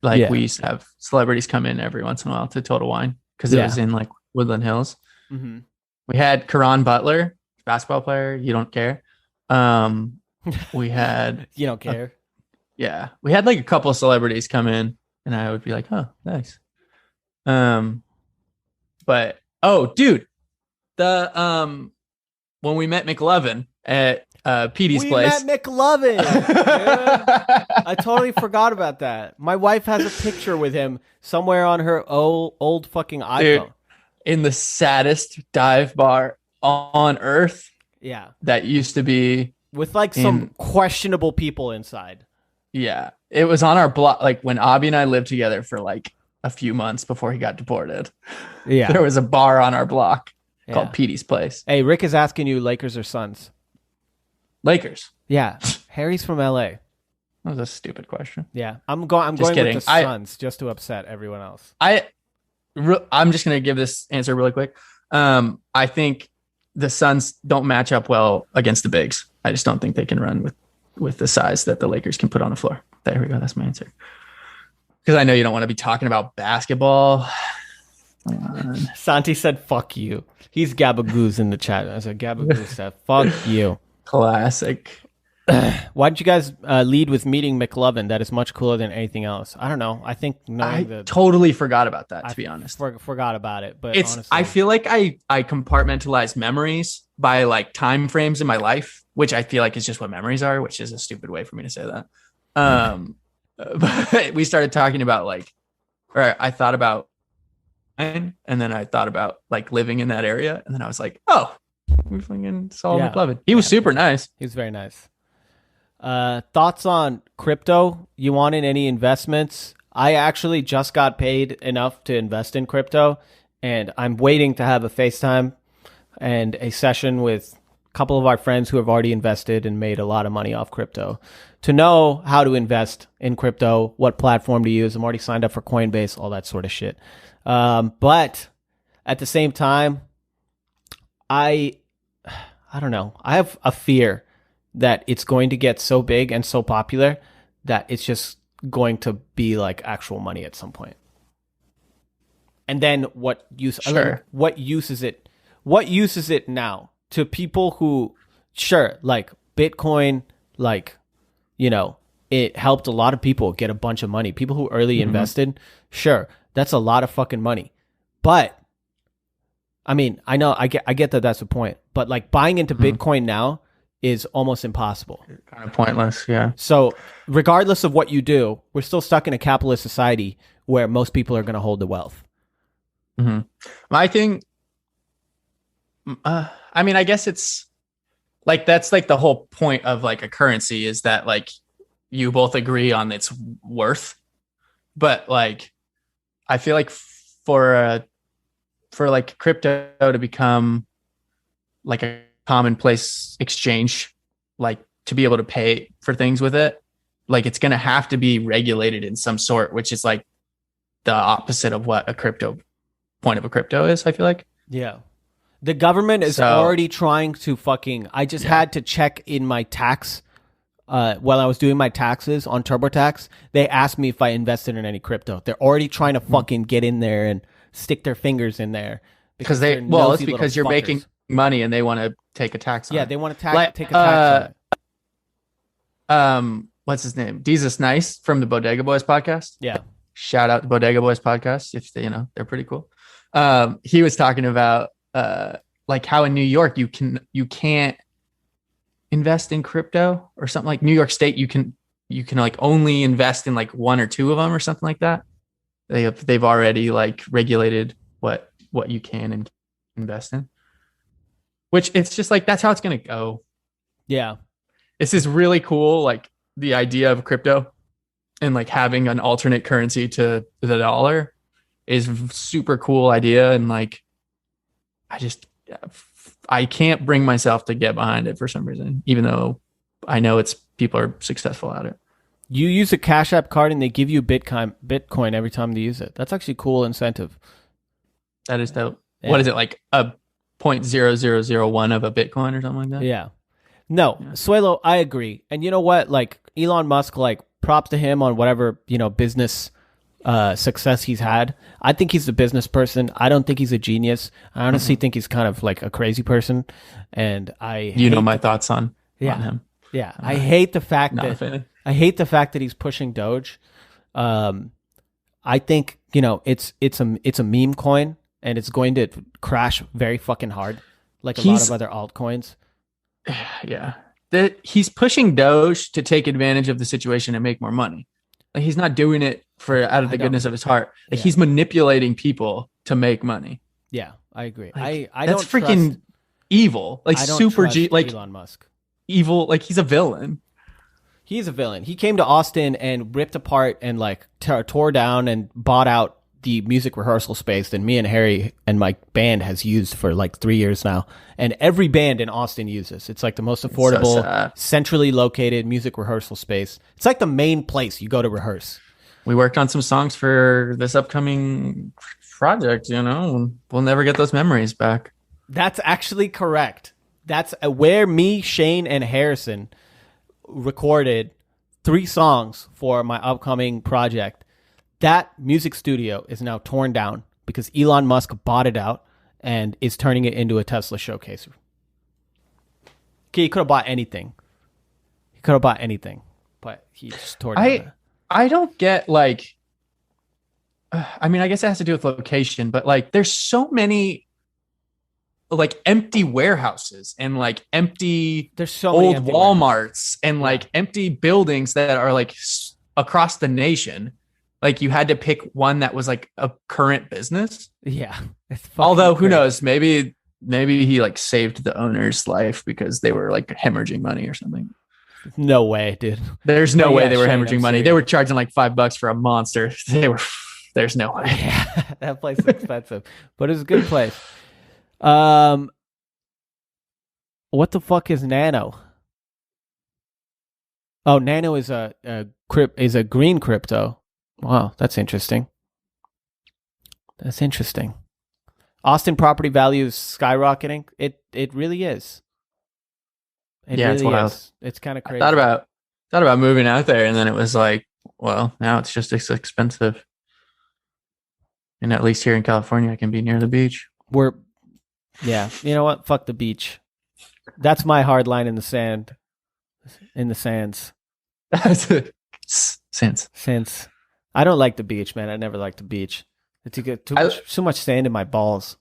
S2: Like we used to have celebrities come in every once in a while to Total Wine because it was in like Woodland Hills. Mm-hmm. We had Karan Butler, basketball player. You don't care. We had
S1: you don't care.
S2: We had like a couple of celebrities come in, and I would be like, "Oh, nice." But dude, the when we met McLovin at Petey's place.
S1: We met McLovin. I totally forgot about that. My wife has a picture with him somewhere on her old fucking iPhone.
S2: Dude, in the saddest dive bar on earth.
S1: Yeah.
S2: That used to be
S1: with like some questionable people inside.
S2: Yeah. It was on our block, like when Abby and I lived together for like a few months before he got deported. Yeah. There was a bar on our block called Petey's Place.
S1: Hey, Rick is asking you, Lakers or Suns?
S2: Lakers.
S1: Yeah. Harry's from LA.
S2: That was a stupid question.
S1: Yeah. I'm going with the Suns just to upset everyone else.
S2: I'm just going to give this answer really quick. I think the Suns don't match up well against the bigs. I just don't think they can run with the size that the Lakers can put on the floor. There we go. That's my answer. Because I know you don't want to be talking about basketball.
S1: Santi said, "Fuck you." He's Gabagoos in the chat. I said, Gabagoos said, "Fuck you."
S2: Classic.
S1: Why did you guys lead with meeting McLovin? That is much cooler than anything else. I don't know. I think
S2: totally forgot about that, to be honest.
S1: Forgot about it. But
S2: honestly, I feel like I compartmentalize memories by like time frames in my life, which I feel like is just what memories are, which is a stupid way for me to say that. But we started talking about I thought about, and then I thought about like living in that area, and then I was like, oh, we fucking saw McLovin. He was super nice.
S1: He was very nice. Thoughts on crypto? You wanted any investments? I actually just got paid enough to invest in crypto, and I'm waiting to have a FaceTime and a session with a couple of our friends who have already invested and made a lot of money off crypto to know how to invest in crypto, what platform to use. I'm already signed up for Coinbase, all that sort of shit. But at the same time, I don't know. I have a fear that it's going to get so big and so popular that it's just going to be like actual money at some point. And then what use is it? What use is it now to people who, like Bitcoin, like, it helped a lot of people get a bunch of money. People who early invested, that's a lot of fucking money. But I mean, I know I get that that's the point. But like buying into Bitcoin now is almost impossible.
S2: Kind of pointless, yeah.
S1: So regardless of what you do, we're still stuck in a capitalist society where most people are going to hold the wealth.
S2: My thing, I mean, I guess it's like that's like the whole point of like a currency is that like you both agree on its worth. But like I feel like for like crypto to become like a commonplace exchange, like to be able to pay for things with it, like it's going to have to be regulated in some sort, which is like the opposite of what a crypto point of a crypto is, I feel like.
S1: Yeah. The government is already trying to fucking, I just had to check in my tax, while I was doing my taxes on TurboTax, they asked me if I invested in any crypto. They're already trying to fucking get in there and stick their fingers in there.
S2: Because it's because you're making money and they want to take a tax on it.
S1: Yeah, they want to take a tax
S2: on it. What's his name? Jesus Nice from the Bodega Boys podcast.
S1: Yeah.
S2: Shout out to Bodega Boys podcast. If they, they're pretty cool. He was talking about like how in New York you can't invest in crypto or something. Like New York State you can like only invest in like one or two of them or something like that. They've already like regulated what you can invest in, which it's just like that's how it's gonna go.
S1: Yeah,
S2: this is really cool, like the idea of crypto and like having an alternate currency to the dollar is super cool idea, and like I can't bring myself to get behind it for some reason, even though I know people are successful at it.
S1: You use a Cash App card and they give you Bitcoin every time they use it. That's actually a cool incentive.
S2: That is dope. Yeah. What is it, like a 0.0001 of a Bitcoin or something like that?
S1: Yeah. No, yeah. Suelo, I agree. And you know what? Like Elon Musk, like props to him on whatever, business success he's had. I think he's a business person. I don't think he's a genius. I honestly think he's kind of like a crazy person. And
S2: my thoughts on him.
S1: Yeah. I hate the fact that he's pushing Doge. I think, it's a meme coin and it's going to crash very fucking hard. Like a lot of other altcoins.
S2: Yeah. He's pushing Doge to take advantage of the situation and make more money. Like he's not doing it out of the goodness of his heart. Like he's manipulating people to make money.
S1: Yeah, I agree.
S2: Like,
S1: I
S2: that's
S1: don't
S2: freaking
S1: trust,
S2: evil. Like super like
S1: Elon Musk.
S2: Evil. Like he's a villain.
S1: He's a villain. He came to Austin and ripped apart and like tore down and bought out the music rehearsal space that me and Harry and my band has used for like 3 years now. And every band in Austin uses. It's like the most affordable, centrally located music rehearsal space. It's like the main place you go to rehearse.
S2: We worked on some songs for this upcoming project, we'll never get those memories back.
S1: That's actually correct. That's where me, Shane, and Harrison recorded 3 songs for my upcoming project. That music studio is now torn down because Elon Musk bought it out and is turning it into a Tesla showcase. Okay, he could have bought anything. But he just tore it down.
S2: I don't get like, I mean, I guess it has to do with location, but like there's so many like empty warehouses and like empty
S1: there's so
S2: old
S1: many
S2: Walmarts and like empty buildings that are like across the nation. Like you had to pick one that was like a current business.
S1: Yeah.
S2: Although who knows, maybe he like saved the owner's life because they were like hemorrhaging money or something.
S1: No way, dude.
S2: There's no way they were hemorrhaging money. They were charging like $5 for a monster. There's no way.
S1: Yeah, that place is expensive, but it's a good place. What the fuck is Nano? Oh, Nano is a green crypto. Wow, that's interesting. Austin property value is skyrocketing. It really is. It's wild. It's kind of crazy.
S2: I thought about moving out there, and then it was like, well, now it's just as expensive. And at least here in California, I can be near the beach.
S1: Yeah. You know what? Fuck the beach. That's my hard line in the sand. In the sands. Sands. I don't like the beach, man. I never liked the beach. It's too much sand in my balls.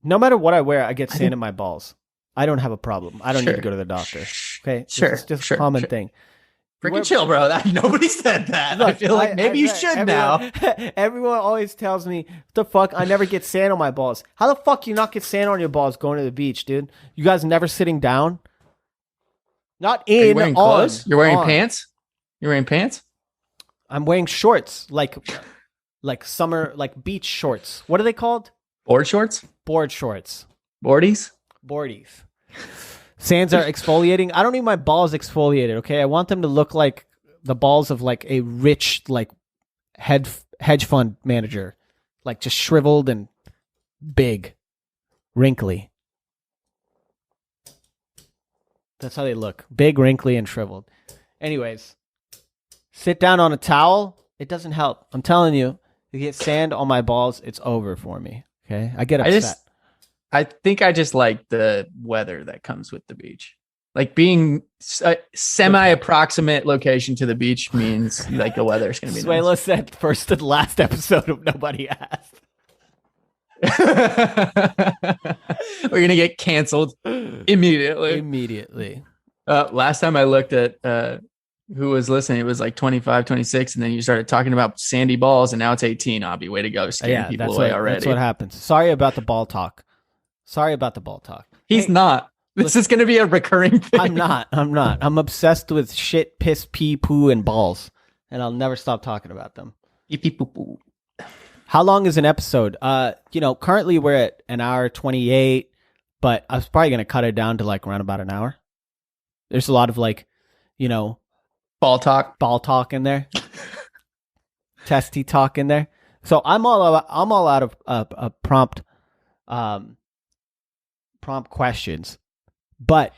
S1: No matter what I wear, I get sand in my balls. I don't have a problem. I don't need to go to the doctor. Okay? It's just a common thing.
S2: Freaking chill, bro. Nobody said that.
S1: Look,
S2: I feel like maybe you should now.
S1: Everyone always tells me, what the fuck? I never get sand on my balls. How the fuck you not get sand on your balls going to the beach, dude? You guys never sitting down? Not in,
S2: Are you wearing clothes? You're wearing
S1: on.
S2: pants? You're wearing pants?
S1: I'm wearing shorts, like summer, like beach shorts. What are they called?
S2: Board shorts?
S1: Board shorts.
S2: Boardies?
S1: Boardies. Sands are exfoliating. I don't need my balls exfoliated, okay? I want them to look like the balls of like a rich like hedge fund manager. Like just shriveled and big. Wrinkly. That's how they look. Big, wrinkly, and shriveled. Anyways, sit down on a towel. It doesn't help. I'm telling you, you get sand on my balls, it's over for me. Okay? I get upset.
S2: I think I just like the weather that comes with the beach. Like being a semi-approximate location to the beach means like the weather is going to be
S1: Suelo
S2: nice.
S1: said first and last episode of Nobody Asked.
S2: We're going to get canceled immediately. Last time I looked at who was listening, it was like 25, 26, and then you started talking about sandy balls, and now it's 18. Abby, way to go, scaring people away already.
S1: That's what happens. Sorry about the ball talk.
S2: He's not. This is going to be a recurring thing.
S1: I'm not. I'm obsessed with shit, piss, pee, poo, and balls, and I'll never stop talking about them.
S2: Pee, poo, poo.
S1: How long is an episode? Currently we're at an hour 28, but I was probably going to cut it down to like around about an hour. There's a lot of like,
S2: ball talk
S1: in there, testy talk in there. So I'm all out of prompt questions, but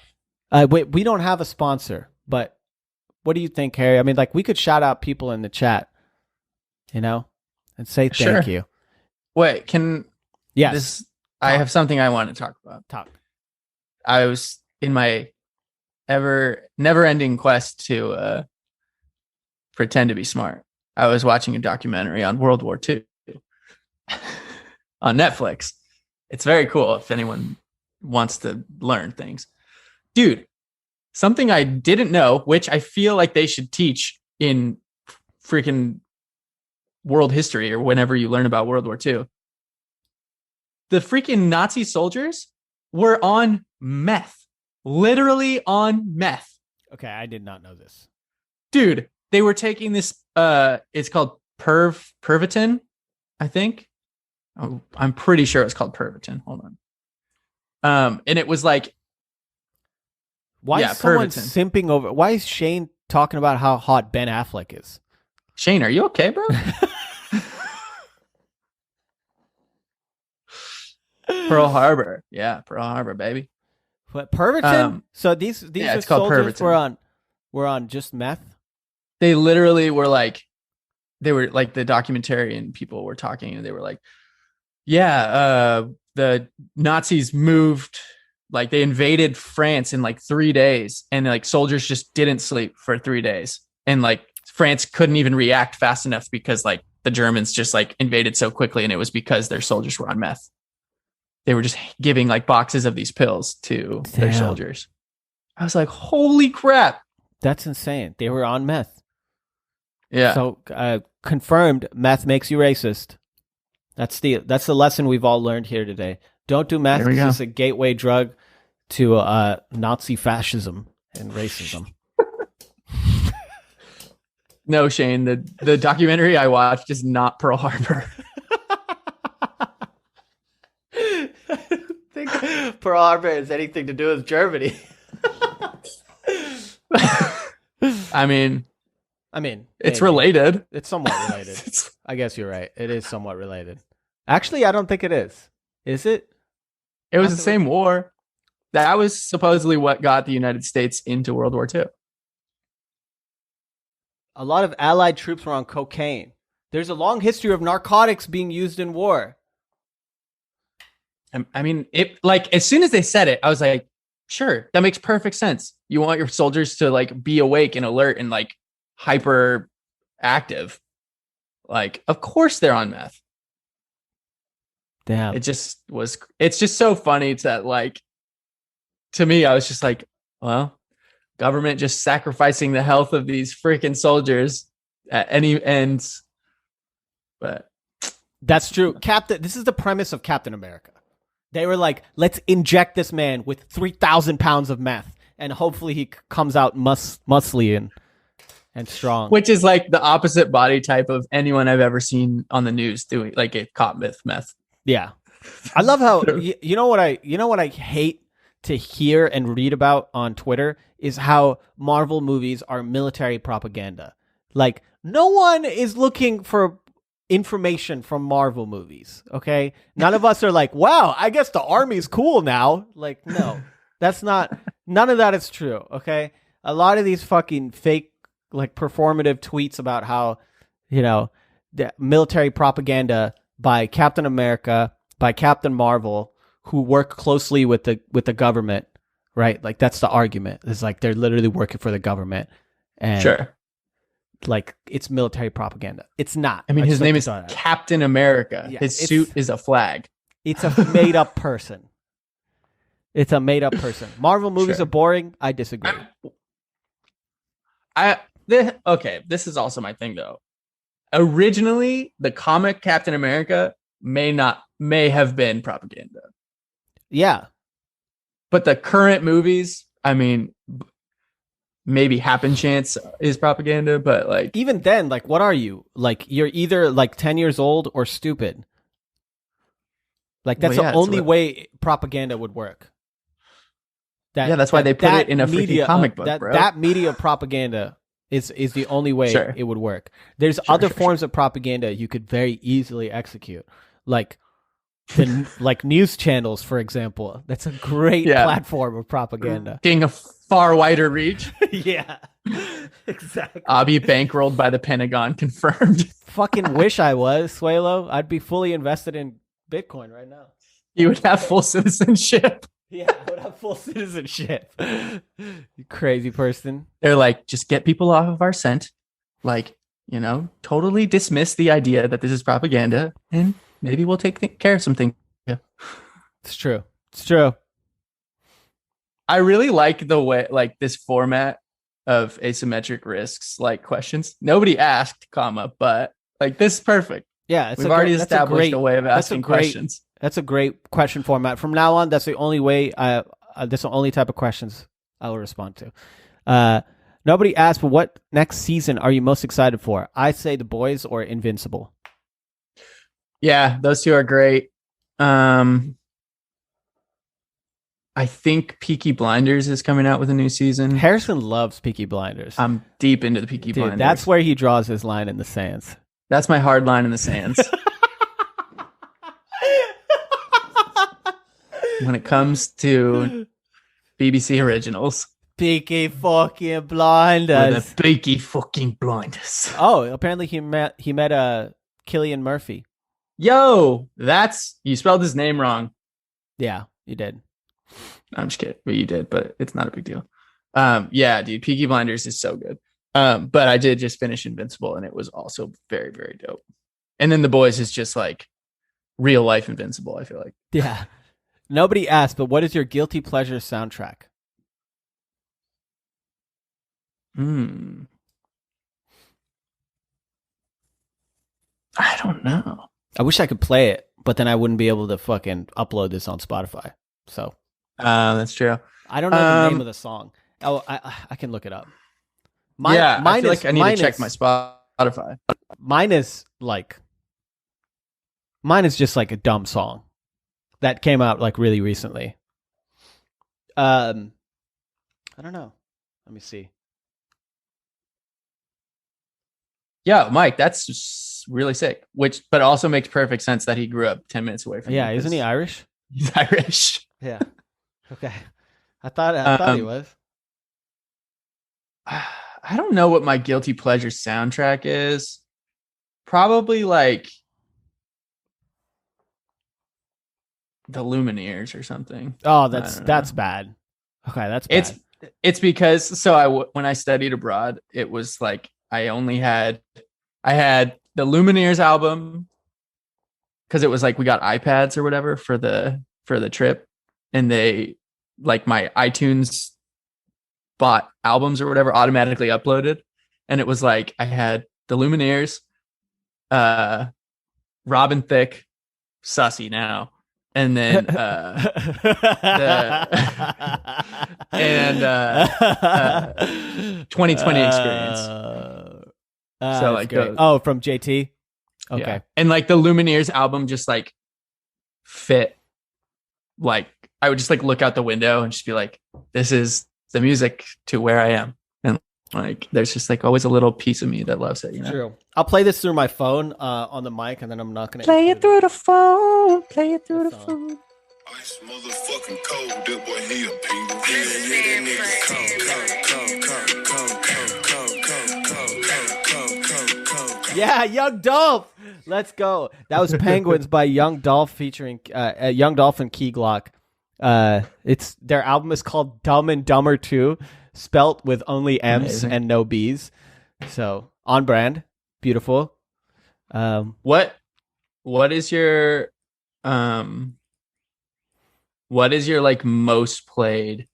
S1: we don't have a sponsor. But what do you think, Harry? I mean, like we could shout out people in the chat, and say thank you.
S2: Wait,
S1: yes?
S2: I have something I want to talk about.
S1: Talk.
S2: I was in my never-ending quest to pretend to be smart. I was watching a documentary on World War II on Netflix. It's very cool if anyone wants to learn things. Dude, something I didn't know, which I feel like they should teach in freaking world history or whenever you learn about World War II. The freaking Nazi soldiers were on meth. Literally on meth.
S1: Okay, I did not know this.
S2: Dude, they were taking this, it's called Pervitin, I think. Oh, I'm pretty sure it's called Pervitin. Hold on. And it was like,
S1: why is someone simping over? Why is Shane talking about how hot Ben Affleck is?
S2: Shane, are you okay, bro? Pearl Harbor. Yeah, Pearl Harbor, baby.
S1: But Pervitin? So these soldiers were on just meth?
S2: They literally were like, the documentarian people were talking and they were like, the Nazis moved, like they invaded France in like 3 days, and like soldiers just didn't sleep for 3 days. And like France couldn't even react fast enough because like the Germans just like invaded so quickly, and it was because their soldiers were on meth. They were just giving like boxes of these pills to their soldiers. I was like, holy crap.
S1: That's insane. They were on meth.
S2: Yeah.
S1: So confirmed, meth makes you racist. That's the lesson we've all learned here today. Don't do meth. It's a gateway drug to Nazi fascism and racism.
S2: No, Shane, the documentary I watched is not Pearl Harbor.
S1: I don't think Pearl Harbor has anything to do with Germany.
S2: I mean, it's
S1: maybe.
S2: related.
S1: It's somewhat related. I guess you're right. It is somewhat related. Actually, I don't think it is. Is it?
S2: It was the same war. That was supposedly what got the United States into World War II.
S1: A lot of Allied troops were on cocaine. There's a long history of narcotics being used in war.
S2: I mean, it like as soon as they said it, I was like, sure, that makes perfect sense. You want your soldiers to like be awake and alert and like hyper active. Like, of course they're on meth.
S1: Damn.
S2: It's just so funny that like, to me, I was just like, well, government just sacrificing the health of these freaking soldiers at any ends. But
S1: that's true. This is the premise of Captain America. They were like, let's inject this man with 3,000 pounds of meth, and hopefully he comes out muscly and strong.
S2: Which is like the opposite body type of anyone I've ever seen on the news doing like a caught with meth.
S1: Yeah. I love how you know what I hate to hear and read about on Twitter is how Marvel movies are military propaganda. Like, no one is looking for information from Marvel movies, okay? None of us are like, wow, I guess the army's cool now. Like, no, none of that is true, okay? A lot of these fucking fake, like, performative tweets about how, the military propaganda by Captain America, by Captain Marvel, who work closely with the government, right? Like, that's the argument. It's like they're literally working for the government. And
S2: sure.
S1: Like, it's military propaganda. It's not.
S2: I mean, his name is Captain America. Yeah, his suit is a flag. It's a
S1: made-up person. It's a made-up person. Marvel movies are boring. I disagree.
S2: This is also my thing, though. Originally, the comic Captain America may have been propaganda.
S1: Yeah.
S2: But the current movies, I mean, maybe Happen Chance is propaganda, but like
S1: even then, like, what are you? Like, you're either like 10 years old or stupid. Like, that's the only way propaganda would work.
S2: That's why they put it in a freaking comic book, bro.
S1: That media propaganda is the only way it would work. There's other forms of propaganda you could very easily execute, like like news channels, for example. That's a great platform of propaganda.
S2: Getting a far wider reach.
S1: Yeah, exactly.
S2: I'll be bankrolled by the Pentagon, confirmed.
S1: Fucking wish I was, Suelo. I'd be fully invested in Bitcoin right now.
S2: You would have full citizenship.
S1: Yeah, I would have full citizenship. You crazy person.
S2: They're like, just get people off of our scent. Like, totally dismiss the idea that this is propaganda, and maybe we'll take care of some things. Yeah.
S1: It's true. It's true.
S2: I really like the way, like, this format of asymmetric risks, like questions. Nobody asked, but like, this is perfect.
S1: Yeah,
S2: we've already established a way of asking questions.
S1: That's a great question format. From now on, that's the only way. That's the only type of questions I will respond to. Nobody asked, but what next season are you most excited for? I say The Boys or Invincible.
S2: Yeah, those two are great. I think Peaky Blinders is coming out with a new season.
S1: Harrison loves Peaky Blinders.
S2: I'm deep into the Peaky Blinders.
S1: That's where he draws his line in the sands.
S2: That's my hard line in the sands. When it comes to BBC originals.
S1: Peaky fucking Blinders.
S2: The Peaky fucking Blinders.
S1: Oh, apparently he met Cillian Murphy.
S2: Yo, you spelled his name wrong.
S1: Yeah, you did.
S2: I'm just kidding. But you did, but it's not a big deal. Yeah, dude, Peaky Blinders is so good. But I did just finish Invincible, and it was also very, very dope. And then The Boys is just like real life Invincible, I feel like.
S1: Yeah. Nobody asked, but what is your guilty pleasure soundtrack?
S2: I don't know.
S1: I wish I could play it, but then I wouldn't be able to fucking upload this on Spotify. So
S2: that's true.
S1: I don't know the name of the song. Oh, I can look it up.
S2: I feel like I need to check my Spotify.
S1: Mine is just like a dumb song that came out like really recently. I don't know. Let me see.
S2: Yeah, Mike, that's just really sick. But also makes perfect sense that he grew up 10 minutes away from.
S1: Yeah, isn't he Irish?
S2: He's Irish.
S1: Yeah. Okay. I thought he was.
S2: I don't know what my guilty pleasure soundtrack is. Probably like the Lumineers or something.
S1: Oh, that's bad. Okay, that's bad.
S2: It's because when I studied abroad, it was like I had the Lumineers album because it was like we got iPads or whatever for the trip, and they like my iTunes bought albums or whatever automatically uploaded, and it was like I had the Lumineers, Robin Thicke, Sussy now, and then and 2020 Experience. So like
S1: from JT. Okay.
S2: Yeah. And like the Lumineers album just like fit, like I would just like look out the window and just be like, this is the music to where I am. And like there's just like always a little piece of me that loves it, you know.
S1: True. I'll play this through my phone on the mic, and then I'm not gonna
S2: play it through the phone. Play it through the phone.
S3: Ice motherfucking cold, that boy he a pingle. Yeah, that nigga
S1: Yeah, Young Dolph. Let's go. That was Penguins by Young Dolph featuring Young Dolph and Key Glock. It's their album is called Dumb and Dumber 2, spelt with only M's
S2: Amazing.
S1: and no B's. So on brand, beautiful.
S2: What is your like most played?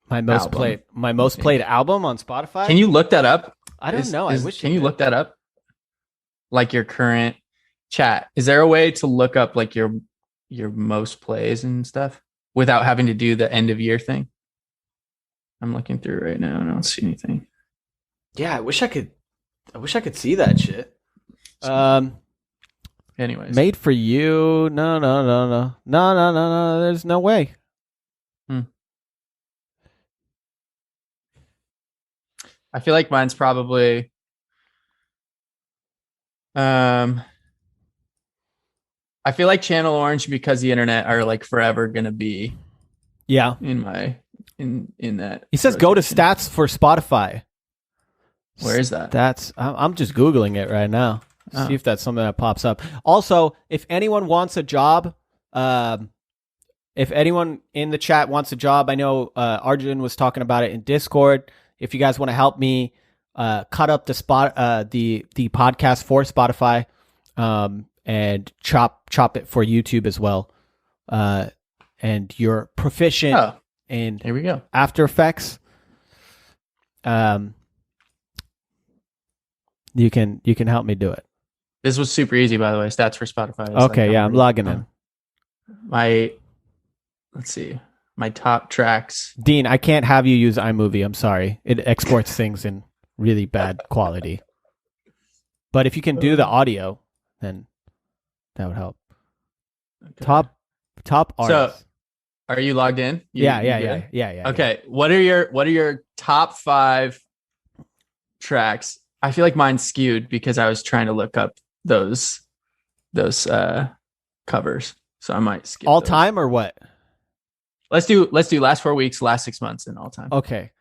S1: My most played album on Spotify.
S2: Can you look that up?
S1: I don't know. I wish.
S2: Can you look that up? Like your current chat. Is there a way to look up like your most plays and stuff without having to do the end of year thing? I'm looking through right now and I don't see anything.
S1: Yeah, I wish I could see that shit.
S2: Anyways.
S1: Made for you. No. There's no way.
S2: I feel like mine's probably I feel like Channel Orange because the internet are like forever gonna be in that.
S1: He says go to stats for Spotify.
S2: Where is that?
S1: I'm just Googling it right now. See if that's something that pops up. Also, if anyone wants a job, if anyone in the chat wants a job, I know Arjun was talking about it in Discord. If you guys want to help me cut up the podcast for Spotify, and chop it for YouTube as well, and you're proficient in
S2: here we go
S1: After Effects, you can help me do it.
S2: This was super easy, by the way. Stats for Spotify.
S1: Okay, I'm logging in.
S2: Let's see. My top tracks.
S1: Dean, I can't have you use iMovie. I'm sorry. It exports things in really bad quality. But if you can do the audio, then that would help. Okay. Top artists.
S2: So, are you logged in?
S1: Yeah.
S2: Okay. What are your top 5 tracks? I feel like mine's skewed because I was trying to look up those covers. So I might skip
S1: all
S2: those.
S1: Time or what?
S2: Let's do last 4 weeks, last 6 months, and all time.
S1: Okay.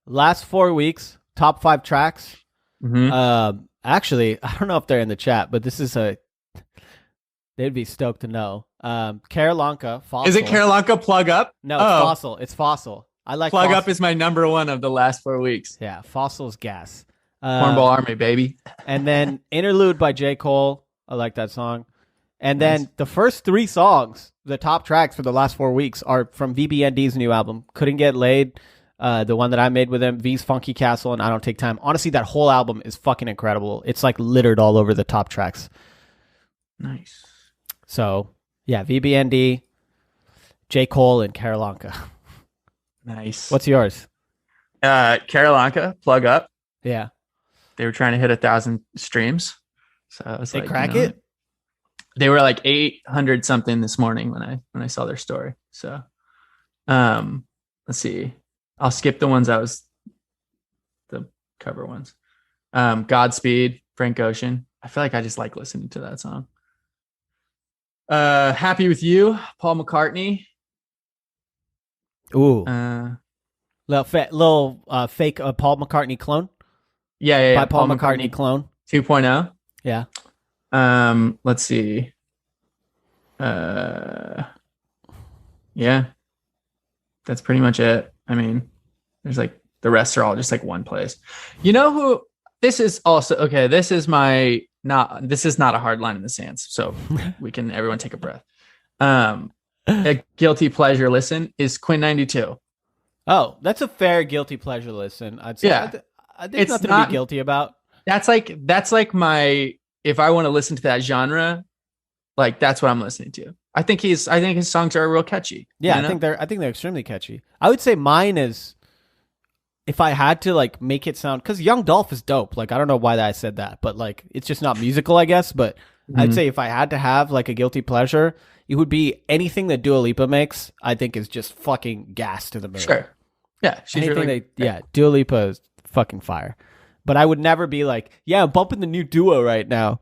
S1: Last 4 weeks, top 5 tracks.
S2: Mm-hmm.
S1: Actually, I don't know if they're in the chat, but this is they'd be stoked to know. Karolanka, Fossil.
S2: Is it Karolanka Plug Up?
S1: No, it's Fossil. It's Fossil. I like
S2: Plug
S1: Fossil.
S2: Up is my number 1 of the last 4 weeks.
S1: Yeah, Fossil's gas.
S2: Cornball Army, baby.
S1: And then Interlude by J. Cole. I like that song. And then the first 3 songs, the top tracks for the last 4 weeks, are from VBND's new album, Couldn't Get Laid, the one that I made with him, V's Funky Castle, and I Don't Take Time. Honestly, that whole album is fucking incredible. It's like littered all over the top tracks.
S2: Nice.
S1: So, yeah, VBND, J. Cole, and Karolanka.
S2: Nice.
S1: What's yours?
S2: Karolanka, Plug Up.
S1: Yeah.
S2: They were trying to hit 1,000 streams. So I was
S1: crack it?
S2: They were like 800 something this morning when I saw their story. So, let's see. I'll skip the ones the cover ones. Godspeed, Frank Ocean. I feel like I just like listening to that song. Happy With You, Paul McCartney.
S1: Ooh. Little fake Paul McCartney clone.
S2: Yeah.
S1: By Paul McCartney clone
S2: 2.0.
S1: Yeah.
S2: Let's see. Yeah. That's pretty much it. I mean, there's like the rest are all just like one place. You know who this is also okay, this is not a hard line in the sands. So everyone take a breath. A guilty pleasure listen is Quinn 92.
S1: Oh, that's a fair guilty pleasure listen. I'd say.
S2: Yeah.
S1: There's
S2: It's
S1: nothing to
S2: not-
S1: be guilty about.
S2: That's like my, if I want to listen to that genre, like that's what I'm listening to. I think his songs are real catchy.
S1: Yeah,
S2: you know?
S1: I think they're extremely catchy. I would say mine is, if I had to like make it sound, because Young Dolph is dope. Like I don't know why I said that, but like it's just not musical, I guess. But I'd say if I had to have like a guilty pleasure, it would be anything that Dua Lipa makes. I think is just fucking gas to the moon.
S2: Sure. Yeah, she's
S1: Anything
S2: really
S1: Dua Lipa is fucking fire. But I would never be like, yeah, I'm bumping the new Dua right now.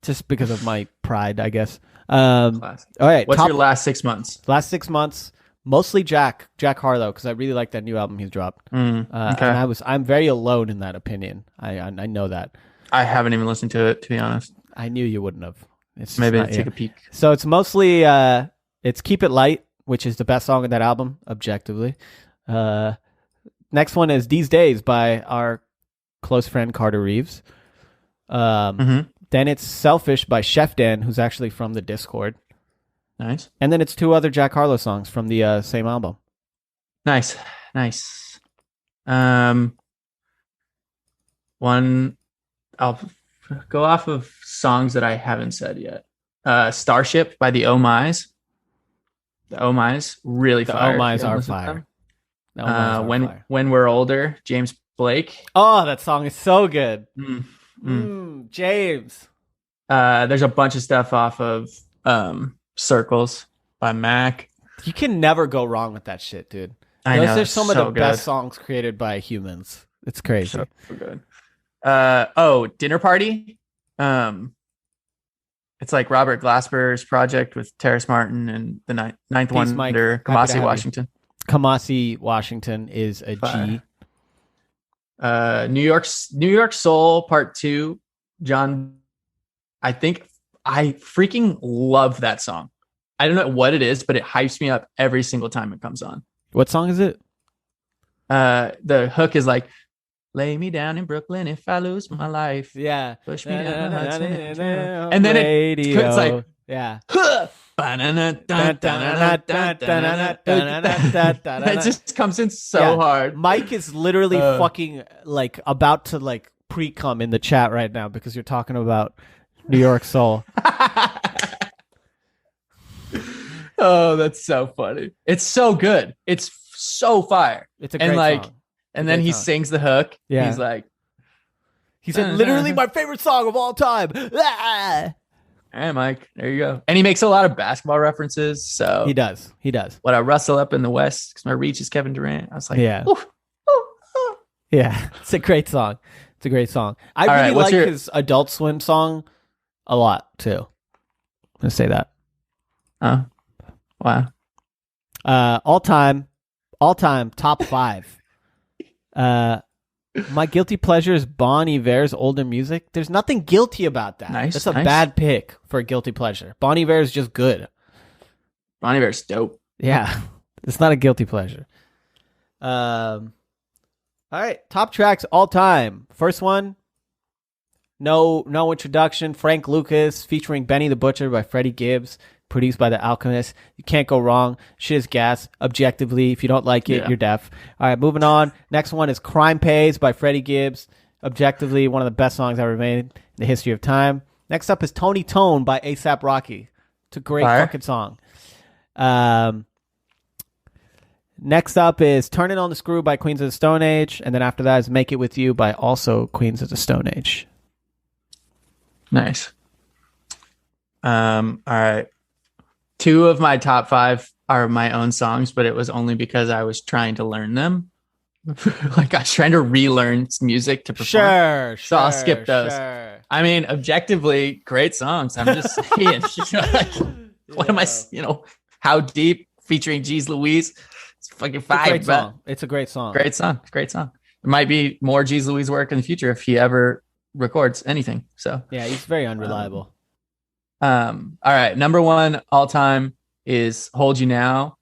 S1: Just because of my pride, I guess.
S2: classic.
S1: All right.
S2: What's your last 6 months?
S1: Last 6 months, mostly Jack Harlow, because I really like that new album he's dropped.
S2: Okay.
S1: And I'm very alone in that opinion. I know that.
S2: I haven't even listened to it, to be honest.
S1: I knew you wouldn't have. It's
S2: Maybe
S1: not,
S2: take a peek.
S1: So it's mostly it's Keep It Light, which is the best song in that album, objectively. Next one is These Days by our close friend Carter Reeves. Then it's Selfish by Chef Dan, who's actually from the Discord.
S2: Nice.
S1: And then it's 2 other Jack Harlow songs from the same album.
S2: Nice. One, I'll go off of songs that I haven't said yet. Starship by the Oh My's. The Oh My's really
S1: The
S2: fire.
S1: Oh My's
S2: You
S1: are
S2: listen to
S1: fire.
S2: them?
S1: The Oh My's are fire.
S2: When We're Older, James Blake.
S1: Oh, that song is so good.
S2: Mm.
S1: James.
S2: There's a bunch of stuff off of Circles by Mac.
S1: You can never go wrong with that shit, dude.
S2: I
S1: Those
S2: know,
S1: are
S2: it's
S1: some of
S2: so
S1: the
S2: good.
S1: best songs created by humans. It's crazy.
S2: So good. Dinner Party. It's like Robert Glasper's project with Terrace Martin and the Ninth
S1: Peace, Mike.
S2: Wonder,
S1: Happy to
S2: Kamasi
S1: have you.
S2: Washington.
S1: Kamasi Washington is a G.
S2: Fire. New York Soul Part 2. John, I think I freaking love that song. I don't know what it is, but it hypes me up every single time it comes on.
S1: What song is it?
S2: The hook is like, lay me down in Brooklyn if I lose my life.
S1: Yeah.
S2: Push me down the Hudson. And
S1: And
S2: then it's like,
S1: yeah.
S2: It just comes in so hard.
S1: Mike is literally fucking like about to like pre-cum in the chat right now because you're talking about New York Soul.
S2: Oh, that's so funny. It's so good. It's so fire.
S1: It's a great song.
S2: And then he sings the hook.
S1: Yeah.
S2: He's like,
S1: he said, literally my favorite song of all time. Ah!
S2: hey, Mike, there you go. And he makes a lot of basketball references. So
S1: He does.
S2: What I rustle up in the West because my reach is Kevin Durant. I was like,
S1: Yeah.
S2: oof, oof, oof.
S1: Yeah. It's a great song. It's a great song. I
S2: All
S1: really
S2: right, what's
S1: like
S2: your-
S1: his Adult Swim song a lot too. I'm gonna say that.
S2: Oh, wow.
S1: All time top 5. My guilty pleasure is Bon Iver's older music. There's nothing guilty about that.
S2: Nice,
S1: That's a
S2: nice.
S1: bad pick for a guilty pleasure. Bon Iver is just good.
S2: Bon Iver's dope.
S1: Yeah, it's not a guilty pleasure. All right, top tracks all time. First one, no introduction. Frank Lucas featuring Benny the Butcher by Freddie Gibbs, produced by The Alchemist. You can't go wrong. Shit is gas. Objectively, if you don't like it, you're deaf. All right, moving on. Next one is Crime Pays by Freddie Gibbs. Objectively, one of the best songs ever made in the history of time. Next up is Tony Tone by A$AP Rocky. It's a great fucking song. Next up is Turning on the Screw by Queens of the Stone Age. And then after that is Make It With You by also Queens of the Stone Age.
S2: Nice. All right. 2 of my top 5 are my own songs, but it was only because I was trying to learn them. Like I was trying to relearn music to perform.
S1: Sure.
S2: So I'll skip those.
S1: Sure.
S2: I mean, objectively, great songs. I'm just saying, what am I, How Deep featuring Jeez Louise. It's fucking
S1: It's a
S2: fire.
S1: great song. It's a great song.
S2: Great song. Great song. There might be more Jeez Louise work in the future if he ever records anything. So
S1: Yeah, he's very unreliable.
S2: all right. Number 1 all time is Hold You Now,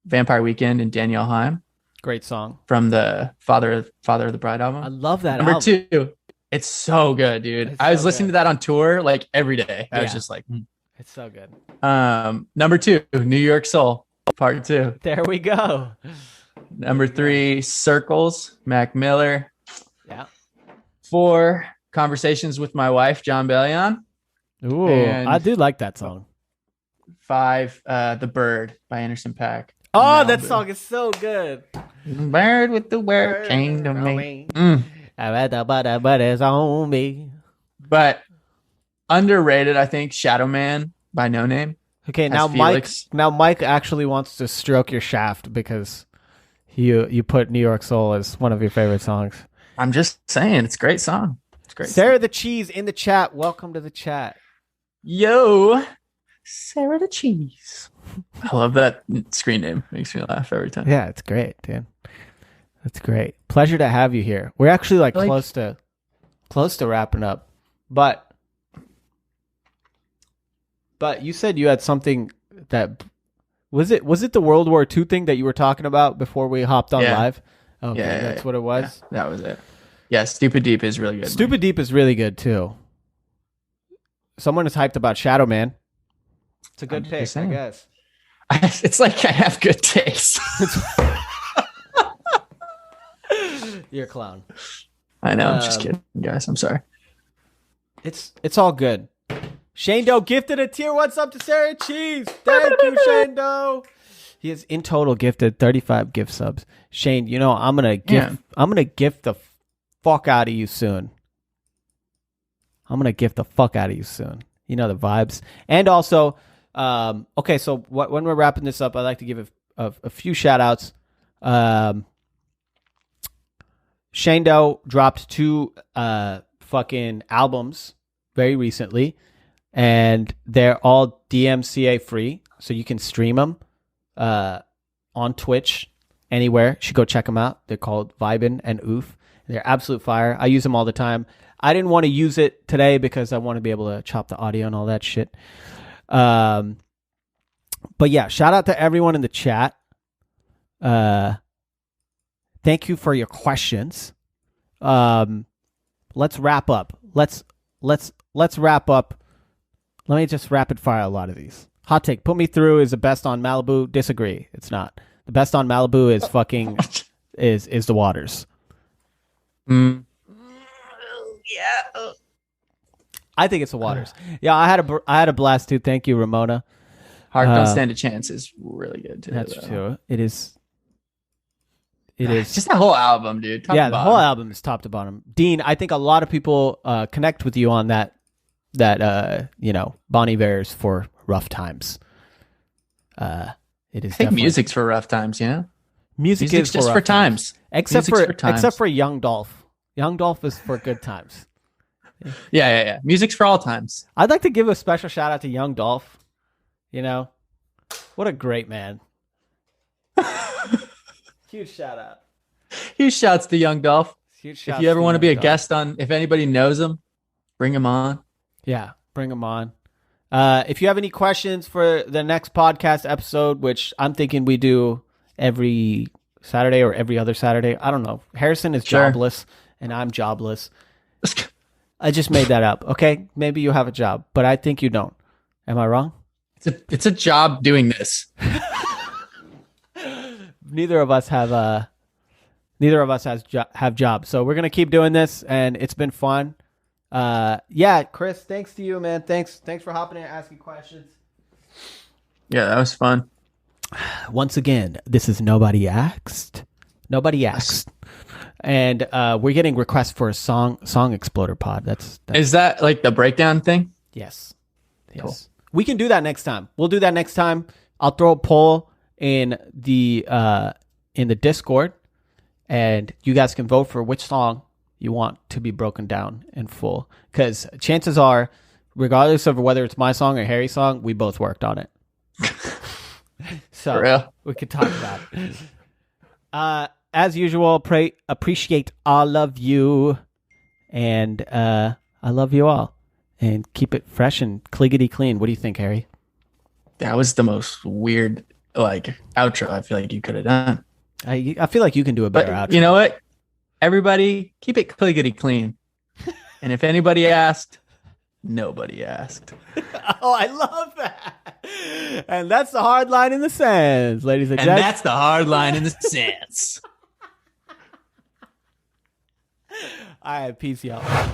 S2: Vampire Weekend, and Danielle Haim
S1: Great song.
S2: from the Father of the Bride album.
S1: I love that
S2: Number
S1: album.
S2: 2, it's so good, dude.
S1: It's
S2: I was
S1: so
S2: listening
S1: good.
S2: to that on tour like every day. I was
S1: Yeah.
S2: just like,
S1: It's so good.
S2: number 2, New York Soul Part 2.
S1: There we go.
S2: Number 3, Circles, Mac Miller.
S1: Yeah.
S2: 4, Conversations with My Wife, John Bellion.
S1: Ooh,
S2: And-
S1: I do like that song.
S2: 5, The Bird by Anderson .Paak.
S1: Oh, that
S2: Malibu.
S1: song is so good.
S2: Bird with the word came to me.
S1: But it's on me.
S2: But underrated, I think, Shadow Man by No Name.
S1: Okay,
S2: Has
S1: now
S2: Felix.
S1: Mike actually wants to stroke your shaft because you put New York Soul as one of your favorite songs.
S2: I'm just saying, it's a great song. It's a great.
S1: Sarah
S2: song.
S1: the Cheese in the chat. Welcome to the chat.
S2: Yo, Sarah the Cheese. I love that screen name. Makes me laugh every time.
S1: Yeah, it's great, dude. That's great. Pleasure to have you here. We're actually like close to wrapping up, but you said you had something that was it the World War II thing that you were talking about before we hopped on
S2: Yeah.
S1: live? Okay,
S2: Yeah,
S1: that's what it was.
S2: Yeah, that was it. Yeah, Stupid Deep is really good.
S1: Stupid Deep is really good too. Someone is hyped about Shadow Man. It's a good
S2: I'm
S1: pick,
S2: just
S1: I
S2: saying.
S1: guess.
S2: It's like I have good taste.
S1: You're a clown.
S2: I know. I'm just kidding, guys. I'm sorry.
S1: It's all good. Shane Doe gifted a tier. What's up to Sarah Cheese? Thank you, Shane Doe. He has in total gifted 35 gift subs. Shane, you know I'm gonna gift the fuck out of you soon. I'm gonna gift the fuck out of you soon. You know the vibes. And also, okay, so when we're wrapping this up, I'd like to give a few shout outs. Shane Doe dropped 2 fucking albums very recently, and they're all DMCA free, so you can stream them on Twitch anywhere. You should go check them out. They're called Vibin and Oof. They're absolute fire. I use them all the time. I didn't want to use it today because I want to be able to chop the audio and all that shit. But yeah, shout out to everyone in the chat. Thank you for your questions. Let's wrap up. Let's wrap up. Let me just rapid fire a lot of these. Hot take. Put Me Through is the best on Malibu. Disagree. It's not. The best on Malibu is fucking is The Waters.
S2: Yeah.
S1: I think it's The Waters. Yeah, I had a blast too. Thank you, Ramona.
S2: Heart Don't Stand a Chance is really good too.
S1: That's
S2: though.
S1: true. It is. It is
S2: just that whole album, dude. Top
S1: yeah,
S2: to
S1: the
S2: bottom.
S1: whole album is top to bottom. Dean, I think a lot of people connect with you on that Bon Iver's for rough times. It is
S2: I think
S1: definitely-
S2: music's for rough times, you know?
S1: Music's
S2: Music's just
S1: rough
S2: for times.
S1: Except
S2: Music's
S1: for
S2: for times.
S1: except for Young Dolph. Young Dolph is for good times.
S2: Yeah. Music's for all times.
S1: I'd like to give a special shout out to Young Dolph. You know, what a great man. Huge shout out.
S2: Huge shouts to Young Dolph.
S1: Huge
S2: If
S1: shouts
S2: you ever
S1: to
S2: want to be
S1: Young
S2: a
S1: Dolph.
S2: guest on, if anybody knows him, bring him on.
S1: Yeah, bring them on. If you have any questions for the next podcast episode, which I'm thinking we do every Saturday or every other Saturday, I don't know. Harrison is
S2: Sure.
S1: jobless and I'm jobless. I just made that up. Okay, maybe you have a job, but I think you don't. Am I wrong?
S2: It's a job doing this.
S1: Neither of us have have jobs, so we're gonna keep doing this, and it's been fun. Yeah, Chris, thanks to you, man. Thanks for hopping in and asking questions.
S2: Yeah, that was fun.
S1: Once again, this is Nobody Asked. Nobody Asked. And we're getting requests for a song exploder pod. That's
S2: Is that like the breakdown thing?
S1: yes.
S2: Cool.
S1: We can do that next time. We'll do that next time. I'll throw a poll in the Discord, and you guys can vote for which song you want to be broken down in full. Because chances are, regardless of whether it's my song or Harry's song, we both worked on it. So
S2: For real?
S1: we could talk about it. As usual, appreciate all of you, and I love you all. And keep it fresh and cliggity clean. What do you think, Harry?
S2: That was the most weird outro I feel like you could have done.
S1: I feel like you can do a
S2: But
S1: better outro.
S2: you know what? Everybody, keep it cliggity clean. And if anybody asked, nobody asked.
S1: Oh, I love that. And that's the hard line in the sands, ladies and gentlemen.
S2: And that's the hard line in the sands.
S1: All right, peace, y'all.